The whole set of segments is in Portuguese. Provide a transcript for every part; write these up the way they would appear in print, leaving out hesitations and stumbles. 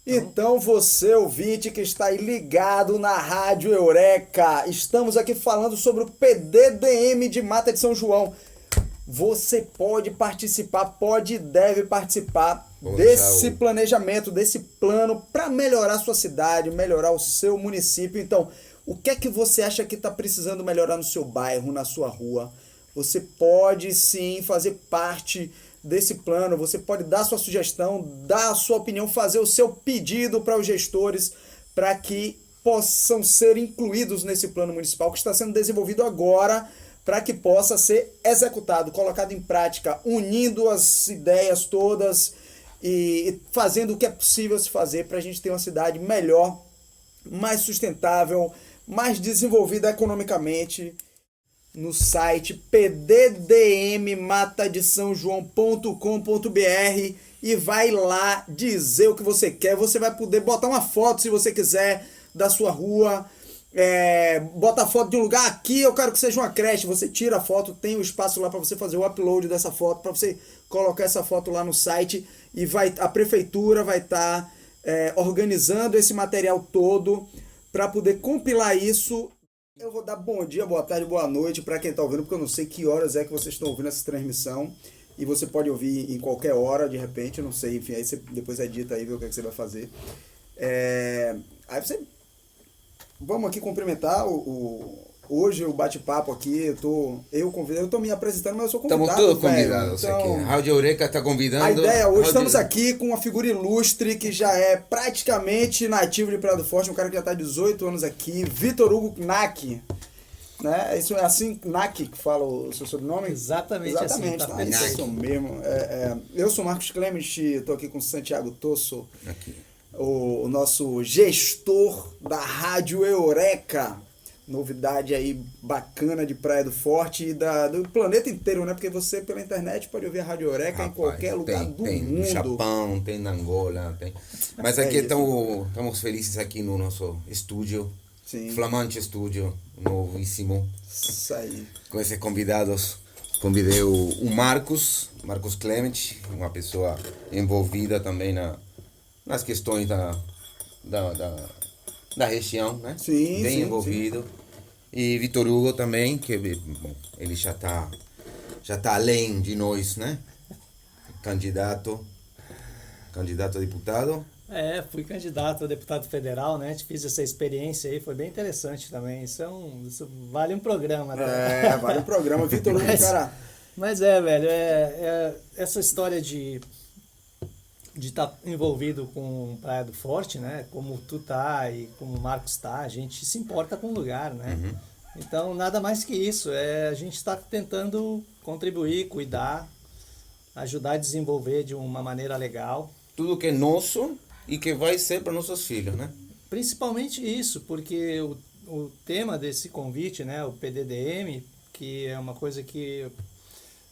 Então você, ouvinte que está aí ligado na Rádio Eureka, estamos aqui falando sobre o PDDM de Mata de São João. Você pode participar, pode e deve participar desse planejamento, desse plano para melhorar a sua cidade, melhorar o seu município. Então, o que é que você acha que está precisando melhorar no seu bairro, na sua rua? Você pode sim fazer parte desse plano, você pode dar sua sugestão, dar a sua opinião, fazer o seu pedido para os gestores para que possam ser incluídos nesse plano municipal que está sendo desenvolvido agora, para que possa ser executado, colocado em prática, unindo as ideias todas e fazendo o que é possível se fazer para a gente ter uma cidade melhor, mais sustentável, mais desenvolvida economicamente. No site pddmmatadesãojoão.com.br e vai lá dizer o que você quer. Você vai poder botar uma foto, se você quiser, da sua rua. Bota a foto de um lugar. Aqui eu quero que seja uma creche. Você tira a foto, tem um espaço lá para você fazer o upload dessa foto, para você colocar essa foto lá no site e a prefeitura vai estar organizando esse material todo para poder compilar isso. Eu vou dar bom dia, boa tarde, boa noite para quem está ouvindo, porque eu não sei que horas é que vocês estão ouvindo essa transmissão. E você pode ouvir em qualquer hora, de repente, eu não sei, enfim, aí você depois edita aí, vê o que, é que você vai fazer. Aí você... Vamos aqui cumprimentar hoje o bate-papo aqui, eu estou me apresentando, mas eu sou convidado. Estamos todos convidados aqui. A Rádio Eureka está convidando. A ideia hoje, estamos aqui com uma figura ilustre que já é praticamente nativo de Praia do Forte, um cara que já está há 18 anos aqui, Vitor Hugo Knack. Né? Isso é assim, Knack que fala o seu sobrenome? Exatamente assim. Tá isso mesmo. Eu sou Marcos Clement, estou aqui com Santiago Tosso, o nosso gestor da Rádio Eureka. Novidade aí bacana de Praia do Forte e do planeta inteiro, né? Porque você pela internet pode ouvir a Rádio Eureka em qualquer lugar do mundo. Tem no Japão, tem na Angola, tem. Mas aqui estamos felizes aqui no nosso estúdio. Sim. Flamante estúdio, novíssimo. Isso aí. Com esses convidados, convidei o Marcos Clement, uma pessoa envolvida também nas questões da região, né? Sim, bem sim, envolvido. Sim. E Vitor Hugo também, que bom, ele já tá além de nós, né? Candidato a deputado. Fui candidato a deputado federal, né? Fiz essa experiência aí, foi bem interessante também. Isso vale um programa, né? Vale um programa. Vitor Hugo, cara. Mas velho, essa história de estar envolvido com Praia do Forte, né? Como tu tá e como o Marcos tá, a gente se importa com o lugar, né? Uhum. Então, nada mais que isso. A gente está tentando contribuir, cuidar, ajudar a desenvolver de uma maneira legal. Tudo que é nosso e que vai ser para nossos filhos, né? Principalmente isso, porque o tema desse convite, né? O PDDM, que é uma coisa que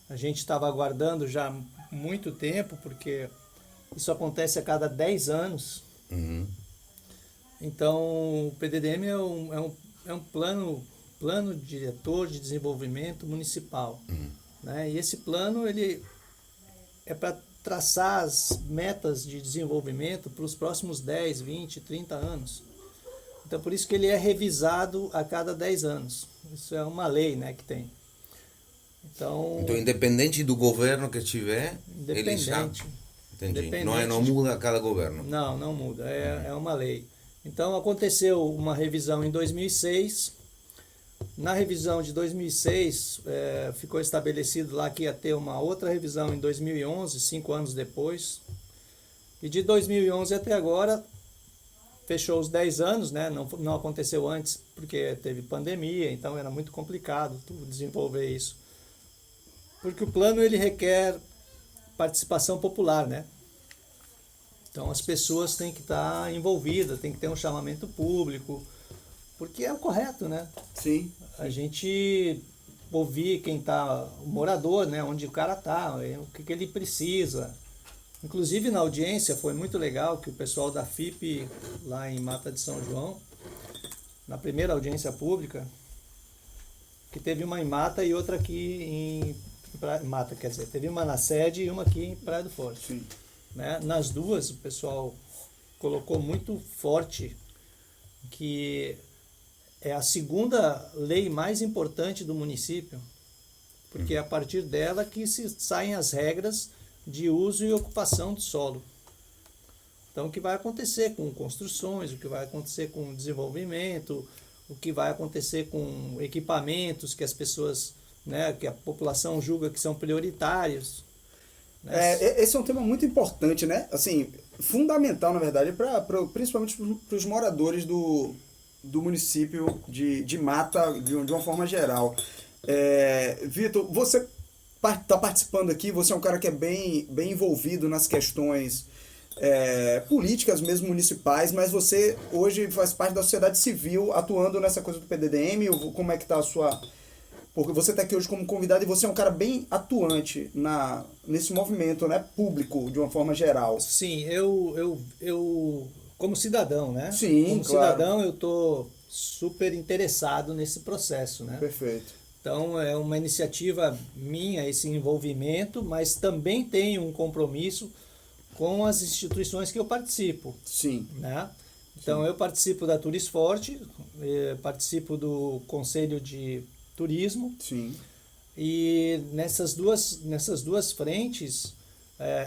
a gente estava aguardando já há muito tempo, porque... Isso acontece a cada 10 anos. Uhum. Então, o PDDM é um plano diretor de desenvolvimento municipal. Uhum. Né? E esse plano ele é para traçar as metas de desenvolvimento para os próximos 10, 20, 30 anos. Então, por isso que ele é revisado a cada 10 anos. Isso é uma lei, né, que tem. Então, independente do governo que estiver, ele já... Entendi. Não muda a cada governo. Não muda. É uma lei. Então, aconteceu uma revisão em 2006. Na revisão de 2006, ficou estabelecido lá que ia ter uma outra revisão em 2011, 5 anos depois. E de 2011 até agora, fechou os 10 anos, né? Não aconteceu antes, porque teve pandemia, então era muito complicado desenvolver isso. Porque o plano ele requer participação popular, né? Então as pessoas têm que estar envolvidas, tem que ter um chamamento público, porque é o correto, né? Sim. A gente ouvir quem tá, o morador, né? Onde o cara tá, o que ele precisa. Inclusive na audiência foi muito legal que o pessoal da FIP lá em Mata de São João, na primeira audiência pública, que teve uma em Mata e outra aqui em Mata, quer dizer, teve uma na sede e uma aqui em Praia do Forte. Sim. Né? Nas duas, o pessoal colocou muito forte que é a segunda lei mais importante do município, porque é a partir dela que se saem as regras de uso e ocupação do solo. Então, o que vai acontecer com construções, o que vai acontecer com desenvolvimento, o que vai acontecer com equipamentos que as pessoas, né, que a população julga que são prioritários. Né? Esse é um tema muito importante, né? Assim, fundamental, na verdade, principalmente para os moradores do município de Mata, de uma forma geral. Vitor, você está participando aqui, você é um cara que é bem envolvido nas questões políticas mesmo municipais, mas você hoje faz parte da sociedade civil atuando nessa coisa do PDDM. Como é que está a sua... Porque você está aqui hoje como convidado e você é um cara bem atuante nesse movimento, né, público, de uma forma geral. Sim, eu como cidadão, né? Sim, como claro. cidadão eu estou super interessado nesse processo, né? Perfeito. Então é uma iniciativa minha esse envolvimento, mas também tenho um compromisso com as instituições que eu participo. Sim. Né? Então eu participo da Turisforte, participo do Conselho de Turismo. Sim. E nessas duas frentes,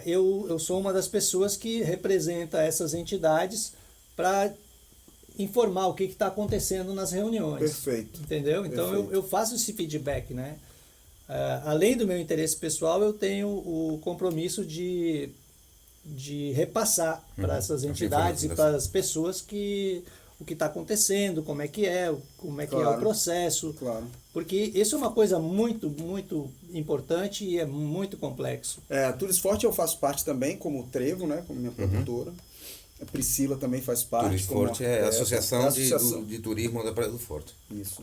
eu sou uma das pessoas que representa essas entidades para informar o que está acontecendo nas reuniões. Perfeito. Entendeu? Então Perfeito. eu faço esse feedback, né? Além do meu interesse pessoal, eu tenho o compromisso de repassar para essas entidades e para as pessoas o que está acontecendo, como é que é o processo. Claro. Porque isso é uma coisa muito, muito importante e é muito complexo. A Turisforte eu faço parte também, como Trevo, né, como minha produtora. A Priscila também faz parte. Turisforte é a Associação de Turismo da Praia do Forte. Isso.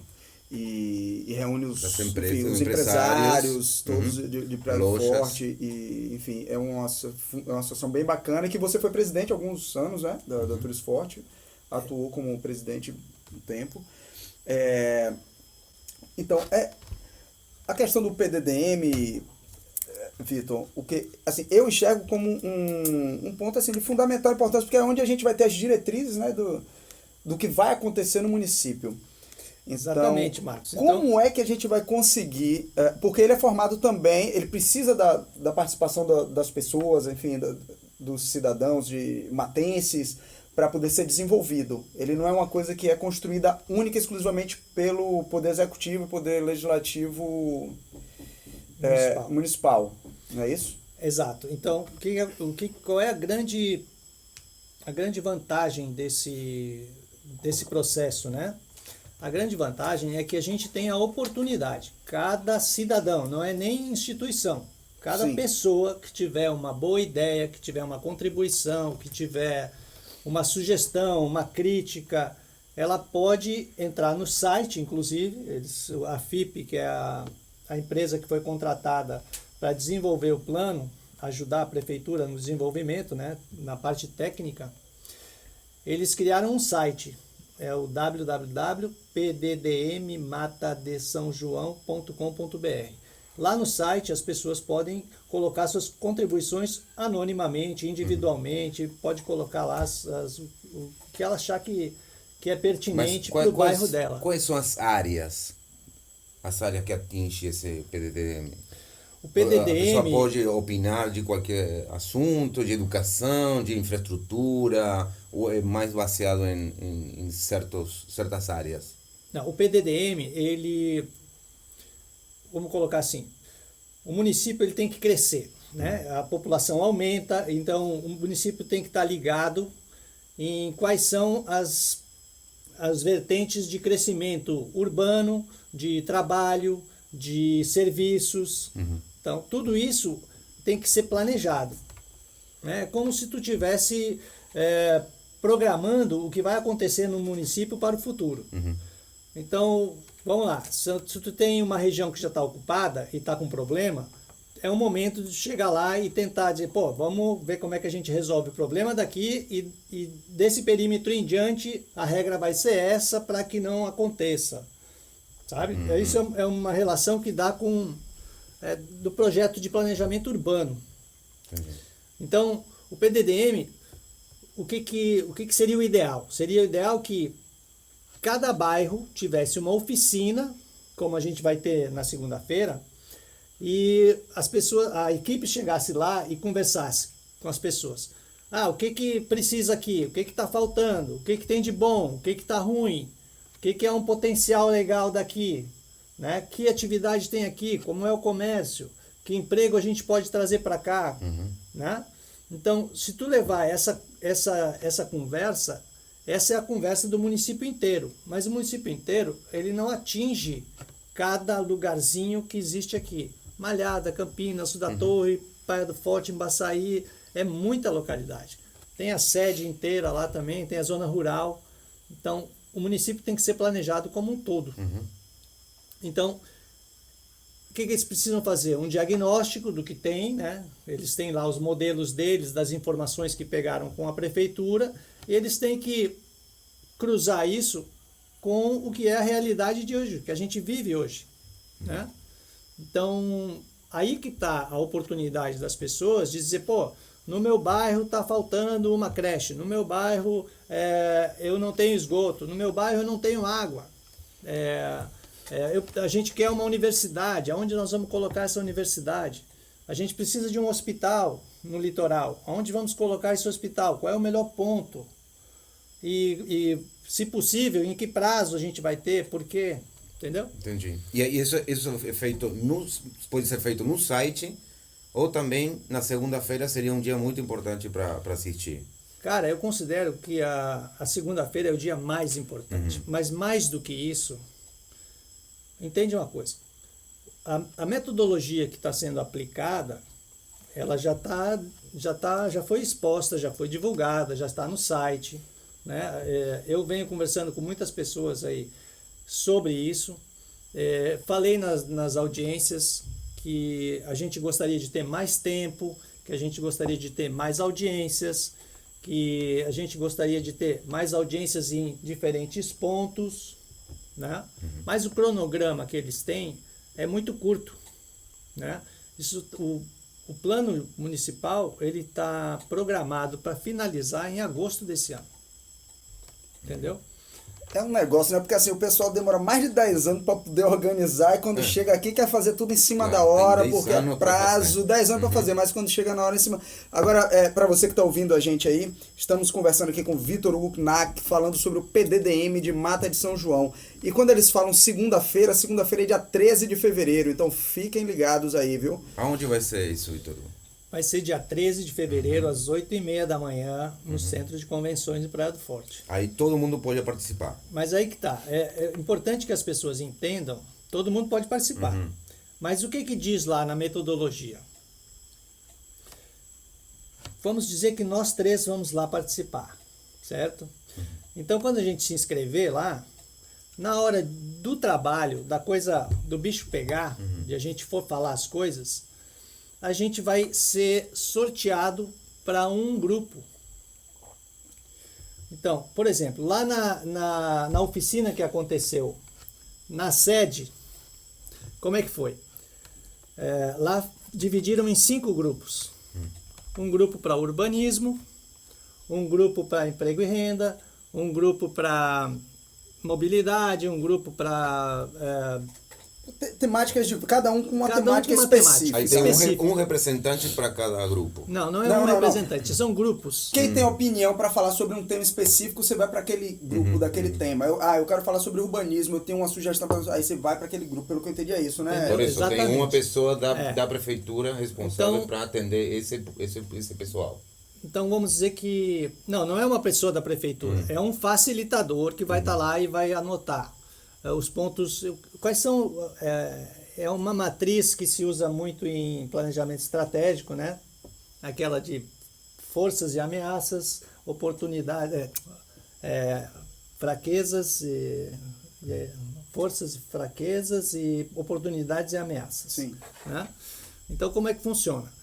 E reúne os empresários, todos de Praia do Forte. E, enfim, é uma associação bem bacana, que você foi presidente há alguns anos, né, da Turisforte. Atuou como presidente um tempo. Então, a questão do PDDM, Vitor, assim, eu enxergo como um ponto assim, de fundamental importância, porque é onde a gente vai ter as diretrizes, né, do que vai acontecer no município. Então, exatamente, Marcos. Como é que a gente vai conseguir, porque ele é formado também, ele precisa da participação das pessoas, enfim, dos cidadãos matenses, para poder ser desenvolvido. Ele não é uma coisa que é construída única e exclusivamente pelo Poder Executivo e Poder Legislativo municipal. Não é isso? Exato. Então, qual é a grande vantagem desse processo, né? A grande vantagem é que a gente tem a oportunidade, cada cidadão, não é nem instituição, cada Sim. pessoa que tiver uma boa ideia, que tiver uma contribuição, que tiver uma sugestão, uma crítica, ela pode entrar no site, inclusive, a FIP, que é a empresa que foi contratada para desenvolver o plano, ajudar a prefeitura no desenvolvimento, né, na parte técnica, eles criaram um site, é o www.pddmmatadesãojoão.com.br. Lá no site as pessoas podem colocar suas contribuições anonimamente, individualmente, pode colocar lá o que ela achar que é pertinente para o bairro dela. Quais são as áreas que atinge esse PDDM? O PDDM... A pessoa pode opinar de qualquer assunto, de educação, de infraestrutura, ou é mais baseado em certas áreas? Não, o PDDM, vamos colocar assim, o município ele tem que crescer, né? A população aumenta, então o município tem que estar ligado em quais são as vertentes de crescimento urbano, de trabalho, de serviços. Então, tudo isso tem que ser planejado. É como se tu tivesse programando o que vai acontecer no município para o futuro. Então, vamos lá, se tu tem uma região que já está ocupada e está com problema, é um momento de chegar lá e tentar dizer, vamos ver como é que a gente resolve o problema daqui e desse perímetro em diante a regra vai ser essa para que não aconteça, sabe? Isso é uma relação que dá com do projeto de planejamento urbano. Então, o PDDM, o que seria o ideal? Seria o ideal que cada bairro tivesse uma oficina, como a gente vai ter na segunda-feira, e a equipe chegasse lá e conversasse com as pessoas. O que precisa aqui? O que está faltando? O que tem de bom? O que está ruim? O que é um potencial legal daqui? Né? Que atividade tem aqui? Como é o comércio? Que emprego a gente pode trazer para cá? Né? Então, se tu levar essa conversa, essa é a conversa do município inteiro. Mas o município inteiro, ele não atinge cada lugarzinho que existe aqui. Malhada, Campinas, Sul da Torre, Praia do Forte, Embaçaí, é muita localidade. Tem a sede inteira lá também, tem a zona rural. Então, o município tem que ser planejado como um todo. Então, o que eles precisam fazer? Um diagnóstico do que tem, né? Eles têm lá os modelos deles, das informações que pegaram com a prefeitura, e eles têm que cruzar isso com o que é a realidade de hoje, que a gente vive hoje, né? Então, aí que está a oportunidade das pessoas de dizer, pô, no meu bairro está faltando uma creche, no meu bairro eu não tenho esgoto, no meu bairro eu não tenho água, a gente quer uma universidade, aonde nós vamos colocar essa universidade? A gente precisa de um hospital no litoral, aonde vamos colocar esse hospital? Qual é o melhor ponto? E se possível, em que prazo a gente vai ter, por quê? Entendeu? Entendi. E isso é feito pode ser feito no site, ou também na segunda-feira seria um dia muito importante para assistir? Cara, eu considero que a segunda-feira é o dia mais importante. Mas mais do que isso, entende uma coisa, a metodologia que está sendo aplicada, ela já foi exposta, já foi divulgada, já está no site, né? Eu venho conversando com muitas pessoas aí sobre isso, falei nas audiências que a gente gostaria de ter mais tempo, que a gente gostaria de ter mais audiências, que a gente gostaria de ter mais audiências em diferentes pontos, né? Mas o cronograma que eles têm é muito curto, né? O plano municipal ele está programado para finalizar em agosto desse ano, entendeu? É um negócio, né? Porque assim, o pessoal demora mais de 10 anos para poder organizar e quando chega aqui quer fazer tudo em cima da hora, porque é prazo, 10 anos para fazer, mas quando chega na hora em cima... Agora, para você que está ouvindo a gente aí, estamos conversando aqui com o Vitor Hugo Knack, falando sobre o PDDM de Mata de São João. E quando eles falam segunda-feira é dia 13 de fevereiro, então fiquem ligados aí, viu? Aonde vai ser isso, Vitor Hugo? Vai ser dia 13 de fevereiro, às 8h30 da manhã, no Centro de Convenções de Praia do Forte. Aí todo mundo pode participar. Mas aí que tá. É importante que as pessoas entendam, todo mundo pode participar. Mas o que diz lá na metodologia? Vamos dizer que nós três vamos lá participar, certo? Então, quando a gente se inscrever lá, na hora do trabalho, do bicho pegar, de a gente for falar as coisas, a gente vai ser sorteado para um grupo. Então, por exemplo, lá na oficina que aconteceu, na sede, como é que foi? Lá dividiram em 5 grupos. Um grupo para urbanismo, um grupo para emprego e renda, um grupo para mobilidade, um grupo para... temáticas de cada um com uma temática com uma específica. Aí tem um representante para cada grupo. Não é um representante, são grupos. Quem tem opinião para falar sobre um tema específico, você vai para aquele grupo daquele tema. Eu quero falar sobre urbanismo, eu tenho uma sugestão, aí você vai para aquele grupo, pelo que eu entendi é isso, né? Por isso, Exatamente. tem uma pessoa da prefeitura responsável Então, para atender esse pessoal. Então vamos dizer que... Não é uma pessoa da prefeitura, é um facilitador que vai estar lá e vai anotar os pontos. Quais são... É uma matriz que se usa muito em planejamento estratégico, né? Aquela de forças e ameaças, oportunidades, fraquezas e forças e fraquezas e oportunidades e ameaças. Sim. Né? Então como é que funciona?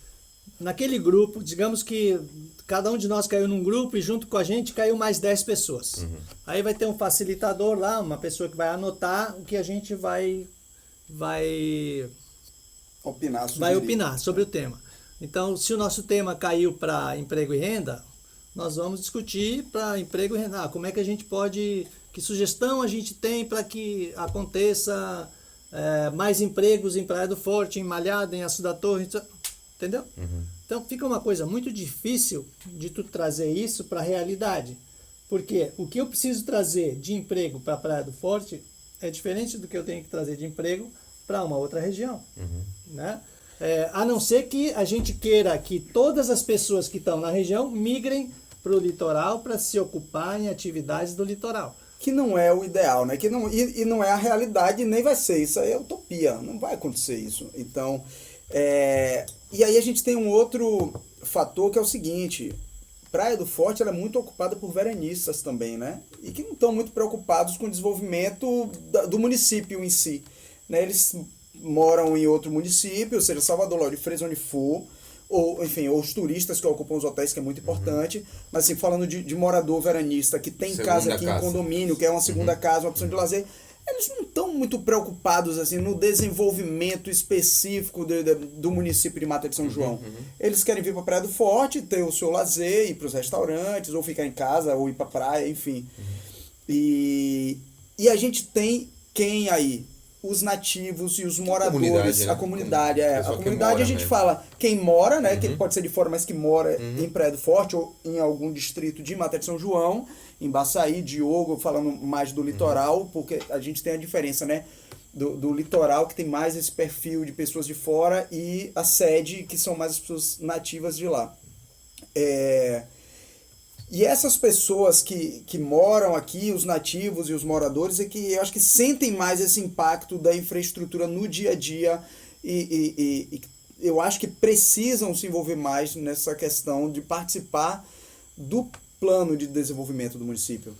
Naquele grupo, digamos que cada um de nós caiu num grupo e junto com a gente caiu mais 10 pessoas. Aí vai ter um facilitador lá, uma pessoa que vai anotar o que a gente vai opinar sobre o tema. Então, se o nosso tema caiu para emprego e renda, nós vamos discutir para emprego e renda. Como é que a gente pode, que sugestão a gente tem para que aconteça mais empregos em Praia do Forte, em Malhada, em Açu da Torre, entendeu? Então fica uma coisa muito difícil de tu trazer isso para a realidade. Porque o que eu preciso trazer de emprego para a Praia do Forte é diferente do que eu tenho que trazer de emprego para uma outra região. Né? A não ser que a gente queira que todas as pessoas que estão na região migrem para o litoral para se ocupar em atividades do litoral. Que não é o ideal, né? Que não, e não é a realidade, nem vai ser. Isso aí é utopia, não vai acontecer isso. Então, e aí a gente tem um outro fator que é o seguinte: Praia do Forte ela é muito ocupada por veranistas também, né? E que não estão muito preocupados com o desenvolvimento do município em si. Né? Eles moram em outro município, ou seja, Salvador, Lauro de Freitas, onde for, ou enfim, ou os turistas que ocupam os hotéis, que é muito importante, mas assim, falando de morador veranista que tem casa aqui em condomínio, que é uma segunda casa, uma opção de lazer, eles não estão muito preocupados assim no desenvolvimento específico do município de Mata de São João. Eles querem vir para a Praia do Forte, ter o seu lazer, ir para os restaurantes, ou ficar em casa, ou ir para a praia, enfim. E a gente tem quem aí? Os nativos e os moradores, a comunidade. A comunidade a gente fala quem mora, né? Que pode ser de fora, mas que mora em Praia do Forte ou em algum distrito de Mata de São João, em Baçaí, Diogo, falando mais do litoral, porque a gente tem a diferença, né? Do litoral, que tem mais esse perfil de pessoas de fora, e a sede, que são mais as pessoas nativas de lá. E essas pessoas que moram aqui, os nativos e os moradores, é que eu acho que sentem mais esse impacto da infraestrutura no dia a dia e eu acho que precisam se envolver mais nessa questão de participar do plano de desenvolvimento do município.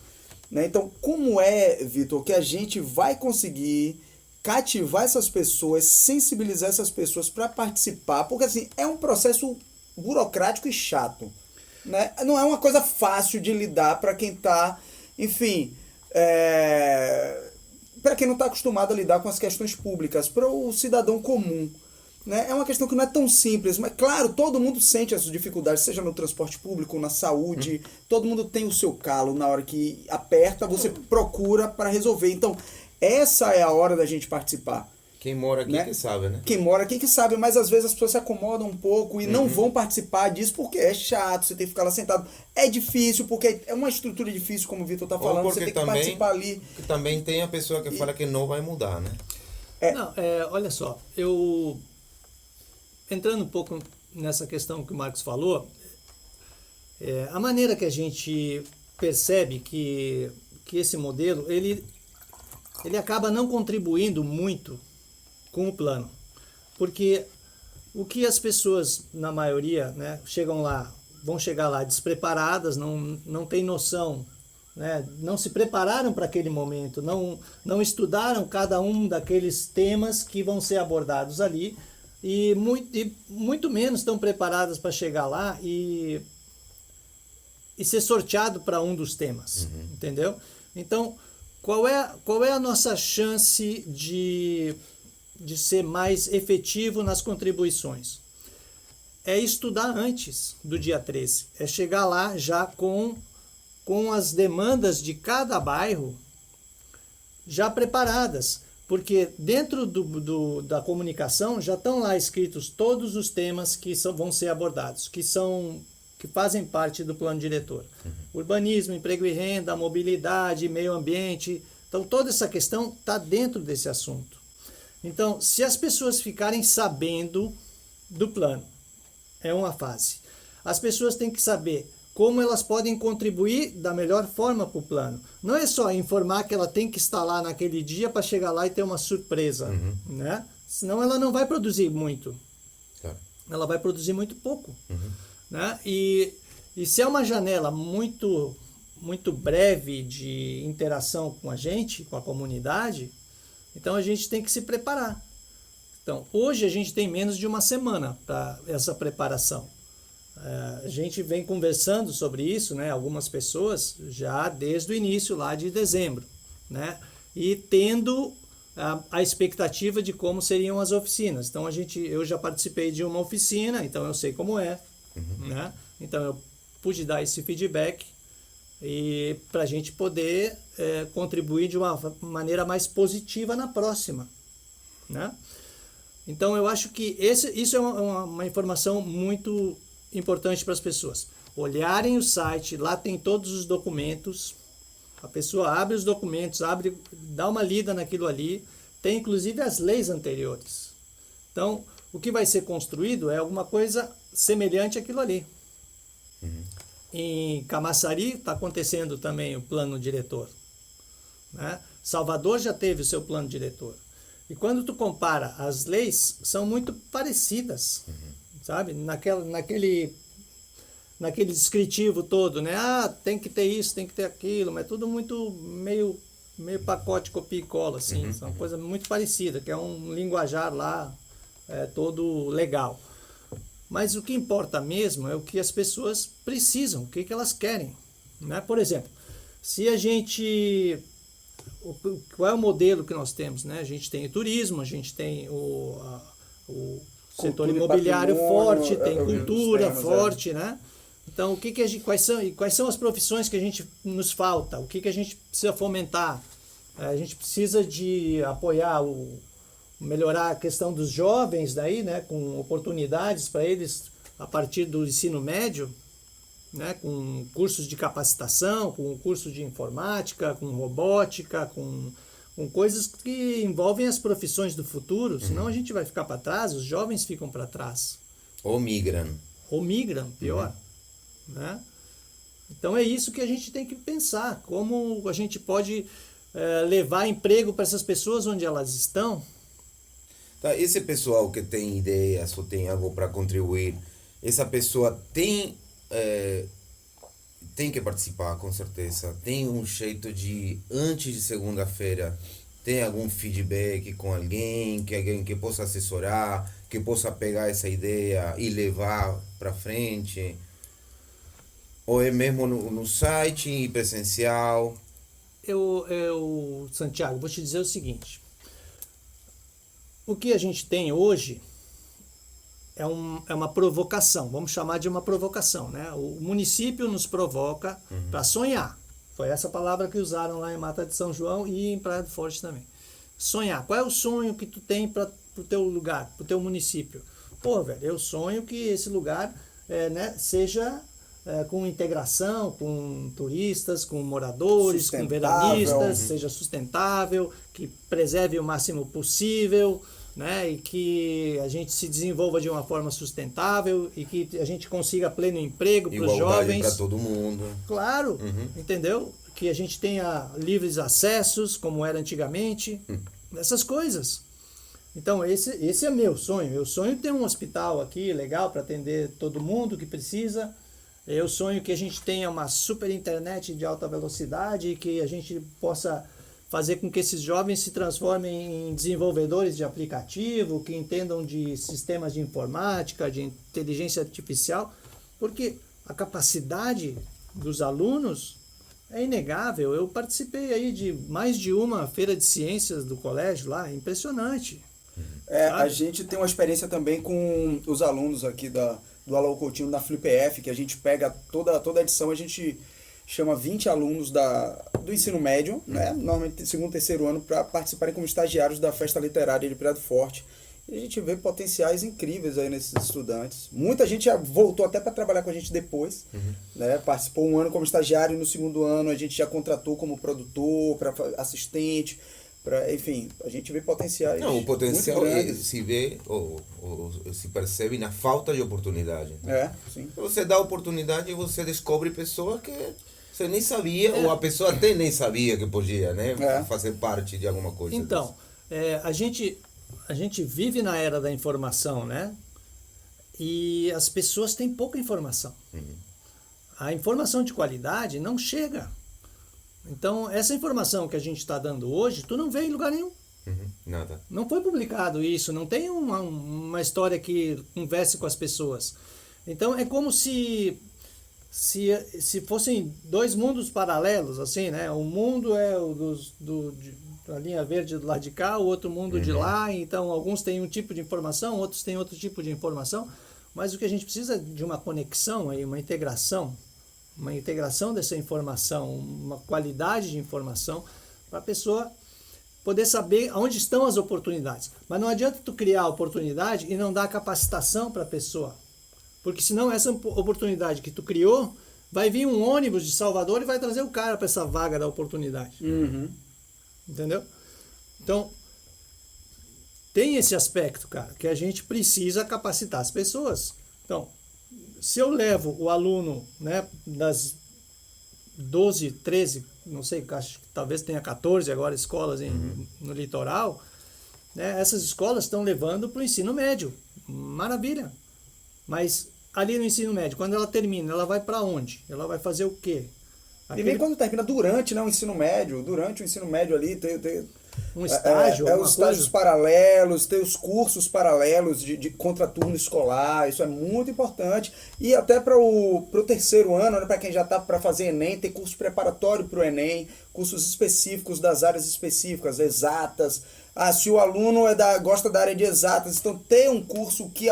Né? Então, como Vitor, que a gente vai conseguir cativar essas pessoas, sensibilizar essas pessoas para participar? Porque assim, é um processo burocrático e chato. Né? Não é uma coisa fácil de lidar para quem está, enfim, para quem não está acostumado a lidar com as questões públicas, para o cidadão comum. Né? É uma questão que não é tão simples, mas claro, todo mundo sente essas dificuldades, seja no transporte público, na saúde, todo mundo tem o seu calo, na hora que aperta, você procura para resolver. Então, essa é a hora da gente participar. Quem mora aqui, né? Que sabe, né? Quem mora aqui que sabe, mas às vezes as pessoas se acomodam um pouco e não vão participar disso porque é chato, você tem que ficar lá sentado. É difícil, porque é uma estrutura difícil, como o Vitor está falando, você tem que participar ali. Também tem a pessoa que fala que não vai mudar, né? Olha só, eu entrando um pouco nessa questão que o Marcos falou, a maneira que a gente percebe que esse modelo, ele acaba não contribuindo muito com o plano, porque o que as pessoas, na maioria, né, vão chegar lá despreparadas, não tem noção, né, não se prepararam para aquele momento, não estudaram cada um daqueles temas que vão ser abordados ali, e muito menos estão preparadas para chegar lá e ser sorteado para um dos temas, entendeu? Então, qual é a nossa chance de ser mais efetivo nas contribuições? É estudar antes do dia 13. É chegar lá já com as demandas de cada bairro já preparadas. Porque dentro da comunicação já estão lá escritos todos os temas que vão ser abordados, que fazem parte do plano diretor. Urbanismo, emprego e renda, mobilidade, meio ambiente. Então, toda essa questão está dentro desse assunto. Então, se as pessoas ficarem sabendo do plano, é uma fase. As pessoas têm que saber como elas podem contribuir da melhor forma para o plano. Não é só informar que ela tem que estar lá naquele dia para chegar lá e ter uma surpresa. Né? Senão ela não vai produzir muito. Claro. Ela vai produzir muito pouco. Né? E se é uma janela muito, muito breve de interação com a gente, com a comunidade, então a gente tem que se preparar. Então, hoje a gente tem menos de uma semana para essa preparação. A gente vem conversando sobre isso, né? Algumas pessoas já desde o início lá de dezembro, né? E tendo a expectativa de como seriam as oficinas. Então eu já participei de uma oficina, então eu sei como é, né? Então eu pude dar esse feedback e para a gente poder contribuir de uma maneira mais positiva na próxima, né? Então eu acho que isso é uma informação muito importante para as pessoas. Olharem o site, lá tem todos os documentos, a pessoa abre os documentos, dá uma lida naquilo ali, tem inclusive as leis anteriores. Então, o que vai ser construído é alguma coisa semelhante àquilo ali. Em Camaçari está acontecendo também o plano diretor, né? Salvador já teve o seu plano diretor. E quando tu compara, as leis são muito parecidas, sabe? Naquele descritivo todo, né? Tem que ter isso, tem que ter aquilo, mas tudo muito meio pacote copia e cola, assim. São uma coisa muito parecida, que é um linguajar lá todo legal. Mas o que importa mesmo é o que as pessoas precisam, o que elas querem, né? Por exemplo, se a gente... Qual é o modelo que nós temos, né? A gente tem o turismo, a gente tem o setor imobiliário forte, tem cultura forte, né? Então, quais são as profissões que a gente nos falta? O que a gente precisa fomentar? A gente precisa de apoiar, melhorar a questão dos jovens daí, né? Com oportunidades para eles a partir do ensino médio, né, com cursos de capacitação, com cursos de informática, com robótica, com coisas que envolvem as profissões do futuro, senão a gente vai ficar para trás, os jovens ficam para trás. Ou migram. Ou migram, pior. Né? Então é isso que a gente tem que pensar, como a gente pode levar emprego para essas pessoas onde elas estão. Tá, esse pessoal que tem ideias ou tem algo para contribuir, essa pessoa tem que participar, com certeza. Tem um jeito de, antes de segunda-feira, tem algum feedback com alguém que possa assessorar, que possa pegar essa ideia e levar para frente? Ou é mesmo no site e presencial? Santiago, vou te dizer o seguinte. O que a gente tem hoje é uma provocação, vamos chamar de uma provocação, né? O município nos provoca para sonhar. Foi essa palavra que usaram lá em Mata de São João e em Praia do Forte também. Sonhar. Qual é o sonho que tu tem para o teu lugar, para o teu município? Pô, velho, eu sonho que esse lugar seja com integração, com turistas, com moradores, com veranistas, seja sustentável, que preserve o máximo possível, né, e que a gente se desenvolva de uma forma sustentável e que a gente consiga pleno emprego para os jovens. Para todo mundo. Claro, entendeu? Que a gente tenha livres acessos, como era antigamente, essas coisas. Então, esse é meu sonho. Meu sonho é ter um hospital aqui legal para atender todo mundo que precisa. Eu sonho que a gente tenha uma super internet de alta velocidade e que a gente possa fazer com que esses jovens se transformem em desenvolvedores de aplicativo, que entendam de sistemas de informática, de inteligência artificial, porque a capacidade dos alunos é inegável. Eu participei aí de mais de uma feira de ciências do colégio lá, impressionante. A gente tem uma experiência também com os alunos aqui do Alô Coutinho na FlipF, que a gente pega toda a edição, a gente chama 20 alunos do ensino médio, né, normalmente segundo e terceiro ano, para participarem como estagiários da Festa Literária de Praia do Forte. E a gente vê potenciais incríveis aí nesses estudantes. Muita gente já voltou até para trabalhar com a gente depois, né, participou um ano como estagiário e no segundo ano a gente já contratou como produtor, para assistente, enfim, a gente vê potenciais. Não, o potencial muito se vê ou se percebe na falta de oportunidade. Sim. Você dá oportunidade e você descobre pessoas que você nem sabia, ou a pessoa até nem sabia que podia, né, fazer parte de alguma coisa. Então, a gente vive na era da informação, né? E as pessoas têm pouca informação. A informação de qualidade não chega. Então, essa informação que a gente está dando hoje, tu não vê em lugar nenhum. Nada. Não foi publicado isso, não tem uma história que converse com as pessoas. Então, é como se fossem dois mundos paralelos, assim, né? Um mundo é o da linha verde do lado de cá, o outro mundo de lá. Então, alguns têm um tipo de informação, outros têm outro tipo de informação. Mas o que a gente precisa é de uma conexão, aí, uma integração, uma integração dessa informação, uma qualidade de informação para a pessoa poder saber onde estão as oportunidades. Mas não adianta tu criar a oportunidade e não dar capacitação para a pessoa. Porque senão essa oportunidade que tu criou, vai vir um ônibus de Salvador e vai trazer o cara para essa vaga da oportunidade. Entendeu? Então, tem esse aspecto, cara, que a gente precisa capacitar as pessoas. Então, se eu levo o aluno, né, das 12, 13, não sei, acho que talvez tenha 14 agora escolas no litoral, né, essas escolas estão levando para o ensino médio. Maravilha. Mas ali no ensino médio, quando ela termina, ela vai para onde? Ela vai fazer o quê? E nem quando termina, durante, né, o ensino médio, durante o ensino médio ali, tem um estágio, os estágios paralelos, tem os cursos paralelos de contraturno escolar, isso é muito importante. E até para o terceiro ano, né, para quem já está para fazer Enem, tem curso preparatório para o Enem, cursos específicos das áreas específicas, exatas. Se o aluno gosta da área de exatas, então tem um curso que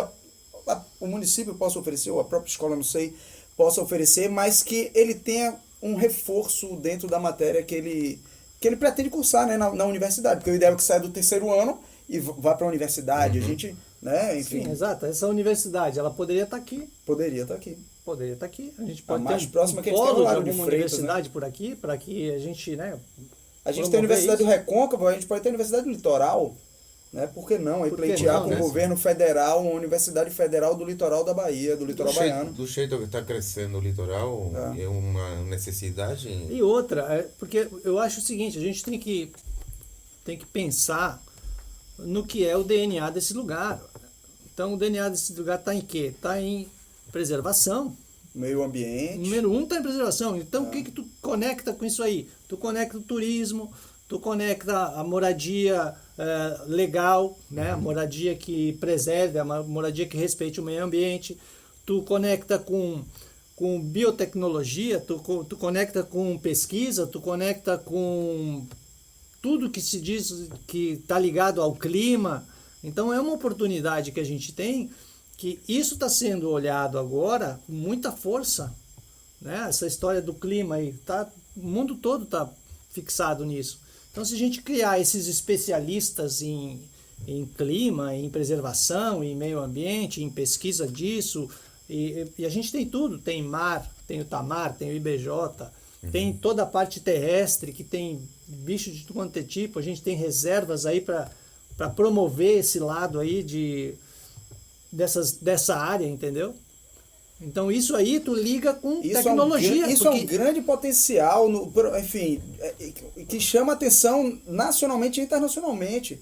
o município possa oferecer, ou a própria escola, não sei, possa oferecer, mas que ele tenha um reforço dentro da matéria que ele pretende cursar, né, na universidade, porque o ideal é que saia do terceiro ano e vá para a universidade. A gente, né, enfim. Sim, exato. Essa universidade, ela poderia estar aqui. Poderia estar aqui. Poderia estar aqui. A gente pode mais ter próxima que a gente polo tem de Lago de alguma Freitas, universidade, né, por aqui, para que a gente, né, a gente tem a Universidade do Recôncavo, a gente pode ter a Universidade do Litoral, né? Por que não? Aí pleitear com o governo federal, uma Universidade Federal do Litoral da Bahia, do Litoral Baiano. Do jeito que está crescendo o litoral, é uma necessidade. E outra, porque eu acho o seguinte, a gente tem que pensar no que é o DNA desse lugar. Então, o DNA desse lugar está em quê? Está em preservação. Meio ambiente. Número 1 está em preservação. Então, o que tu conecta com isso aí? Tu conecta o turismo, tu conecta a moradia legal, né? A moradia que preserve, a moradia que respeite o meio ambiente. Tu conecta com biotecnologia, tu conecta com pesquisa, tu conecta com tudo que se diz que está ligado ao clima. Então, é uma oportunidade que a gente tem, que isso está sendo olhado agora com muita força, né? Essa história do clima aí, o mundo todo está fixado nisso. Então, se a gente criar esses especialistas em clima, em preservação, em meio ambiente, em pesquisa disso, e a gente tem tudo, tem mar, tem o Tamar, tem o IBJ, tem toda a parte terrestre, que tem bicho de tudo quanto é tipo, a gente tem reservas aí para promover esse lado aí dessa área, entendeu? Então isso aí tu liga com tecnologia. Isso é um grande potencial, enfim, que chama atenção nacionalmente e internacionalmente.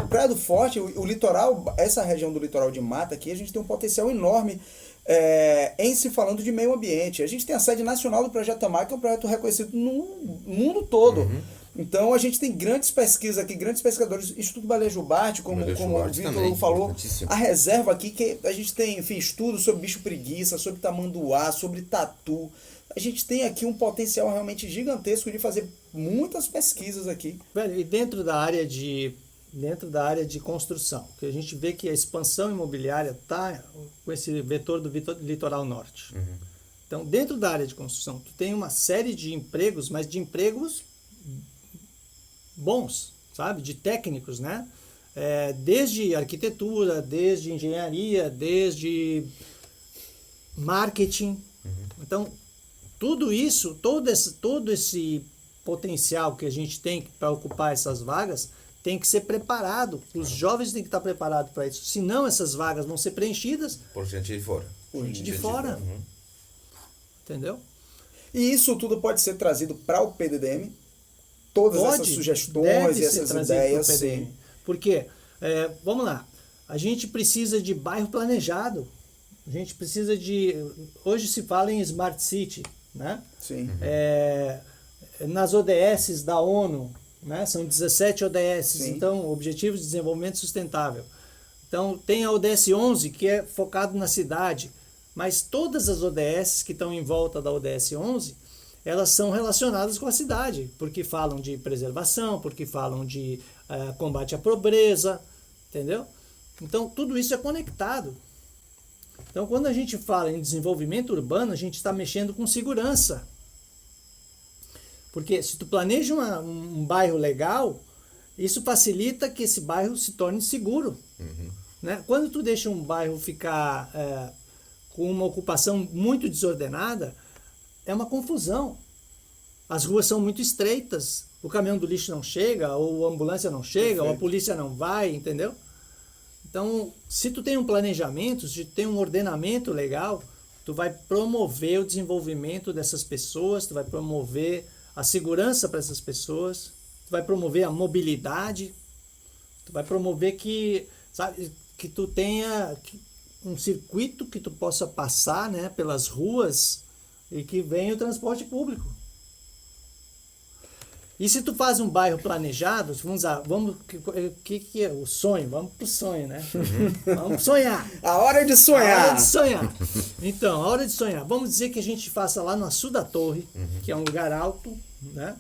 Praia do Forte, o litoral, essa região do litoral de mata aqui, a gente tem um potencial enorme em se falando de meio ambiente. A gente tem a sede nacional do Projeto Tamar, que é um projeto reconhecido no mundo todo. Então a gente tem grandes pesquisas aqui, grandes pesquisadores, Instituto Baleia Jubarte, como o Vitor falou, a reserva aqui, que a gente tem, enfim, estudos sobre bicho preguiça, sobre tamanduá, sobre tatu. A gente tem aqui um potencial realmente gigantesco de fazer muitas pesquisas aqui. Velho, e dentro da área de construção, que a gente vê que a expansão imobiliária está com esse vetor do litoral norte. Então, dentro da área de construção, tu tem uma série de empregos, mas de empregos bons, sabe? De técnicos, né? Desde arquitetura, desde engenharia, desde marketing. Então, tudo isso, todo esse potencial que a gente tem para ocupar essas vagas, tem que ser preparado. Os jovens têm que estar preparados para isso. Senão, essas vagas vão ser preenchidas por gente de fora. Por gente de fora. Entendeu? E isso tudo pode ser trazido para o PDDM? Todas essas sugestões e essas ideias. Sim. Porque, vamos lá, a gente precisa de bairro planejado. A gente precisa de... Hoje se fala em Smart City, né? Sim. Nas ODSs da ONU, né? São 17 ODSs, Sim. Então, Objetivos de Desenvolvimento Sustentável. Então, tem a ODS 11, que é focado na cidade, mas todas as ODSs que estão em volta da ODS 11, elas são relacionadas com a cidade, porque falam de preservação, porque falam de combate à pobreza, entendeu? Então, tudo isso é conectado. Então, quando a gente fala em desenvolvimento urbano, a gente está mexendo com segurança. Porque se tu planeja um bairro legal, isso facilita que esse bairro se torne seguro. Né? Quando tu deixa um bairro ficar com uma ocupação muito desordenada, é uma confusão. As ruas são muito estreitas, o caminhão do lixo não chega, ou a ambulância não chega, ou a polícia não vai, entendeu? Então, se tu tem um planejamento, se tu tem um ordenamento legal, tu vai promover o desenvolvimento dessas pessoas, tu vai promover a segurança para essas pessoas, tu vai promover a mobilidade, tu vai promover que, sabe, que tu tenha um circuito que tu possa passar, né, pelas ruas e que venha o transporte público. E se tu faz um bairro planejado, que é o sonho? Vamos pro sonho, né? Vamos sonhar. A hora de sonhar. A hora de sonhar. Então, a hora de sonhar. Vamos dizer que a gente faça lá no Açu da Torre, que é um lugar alto, né?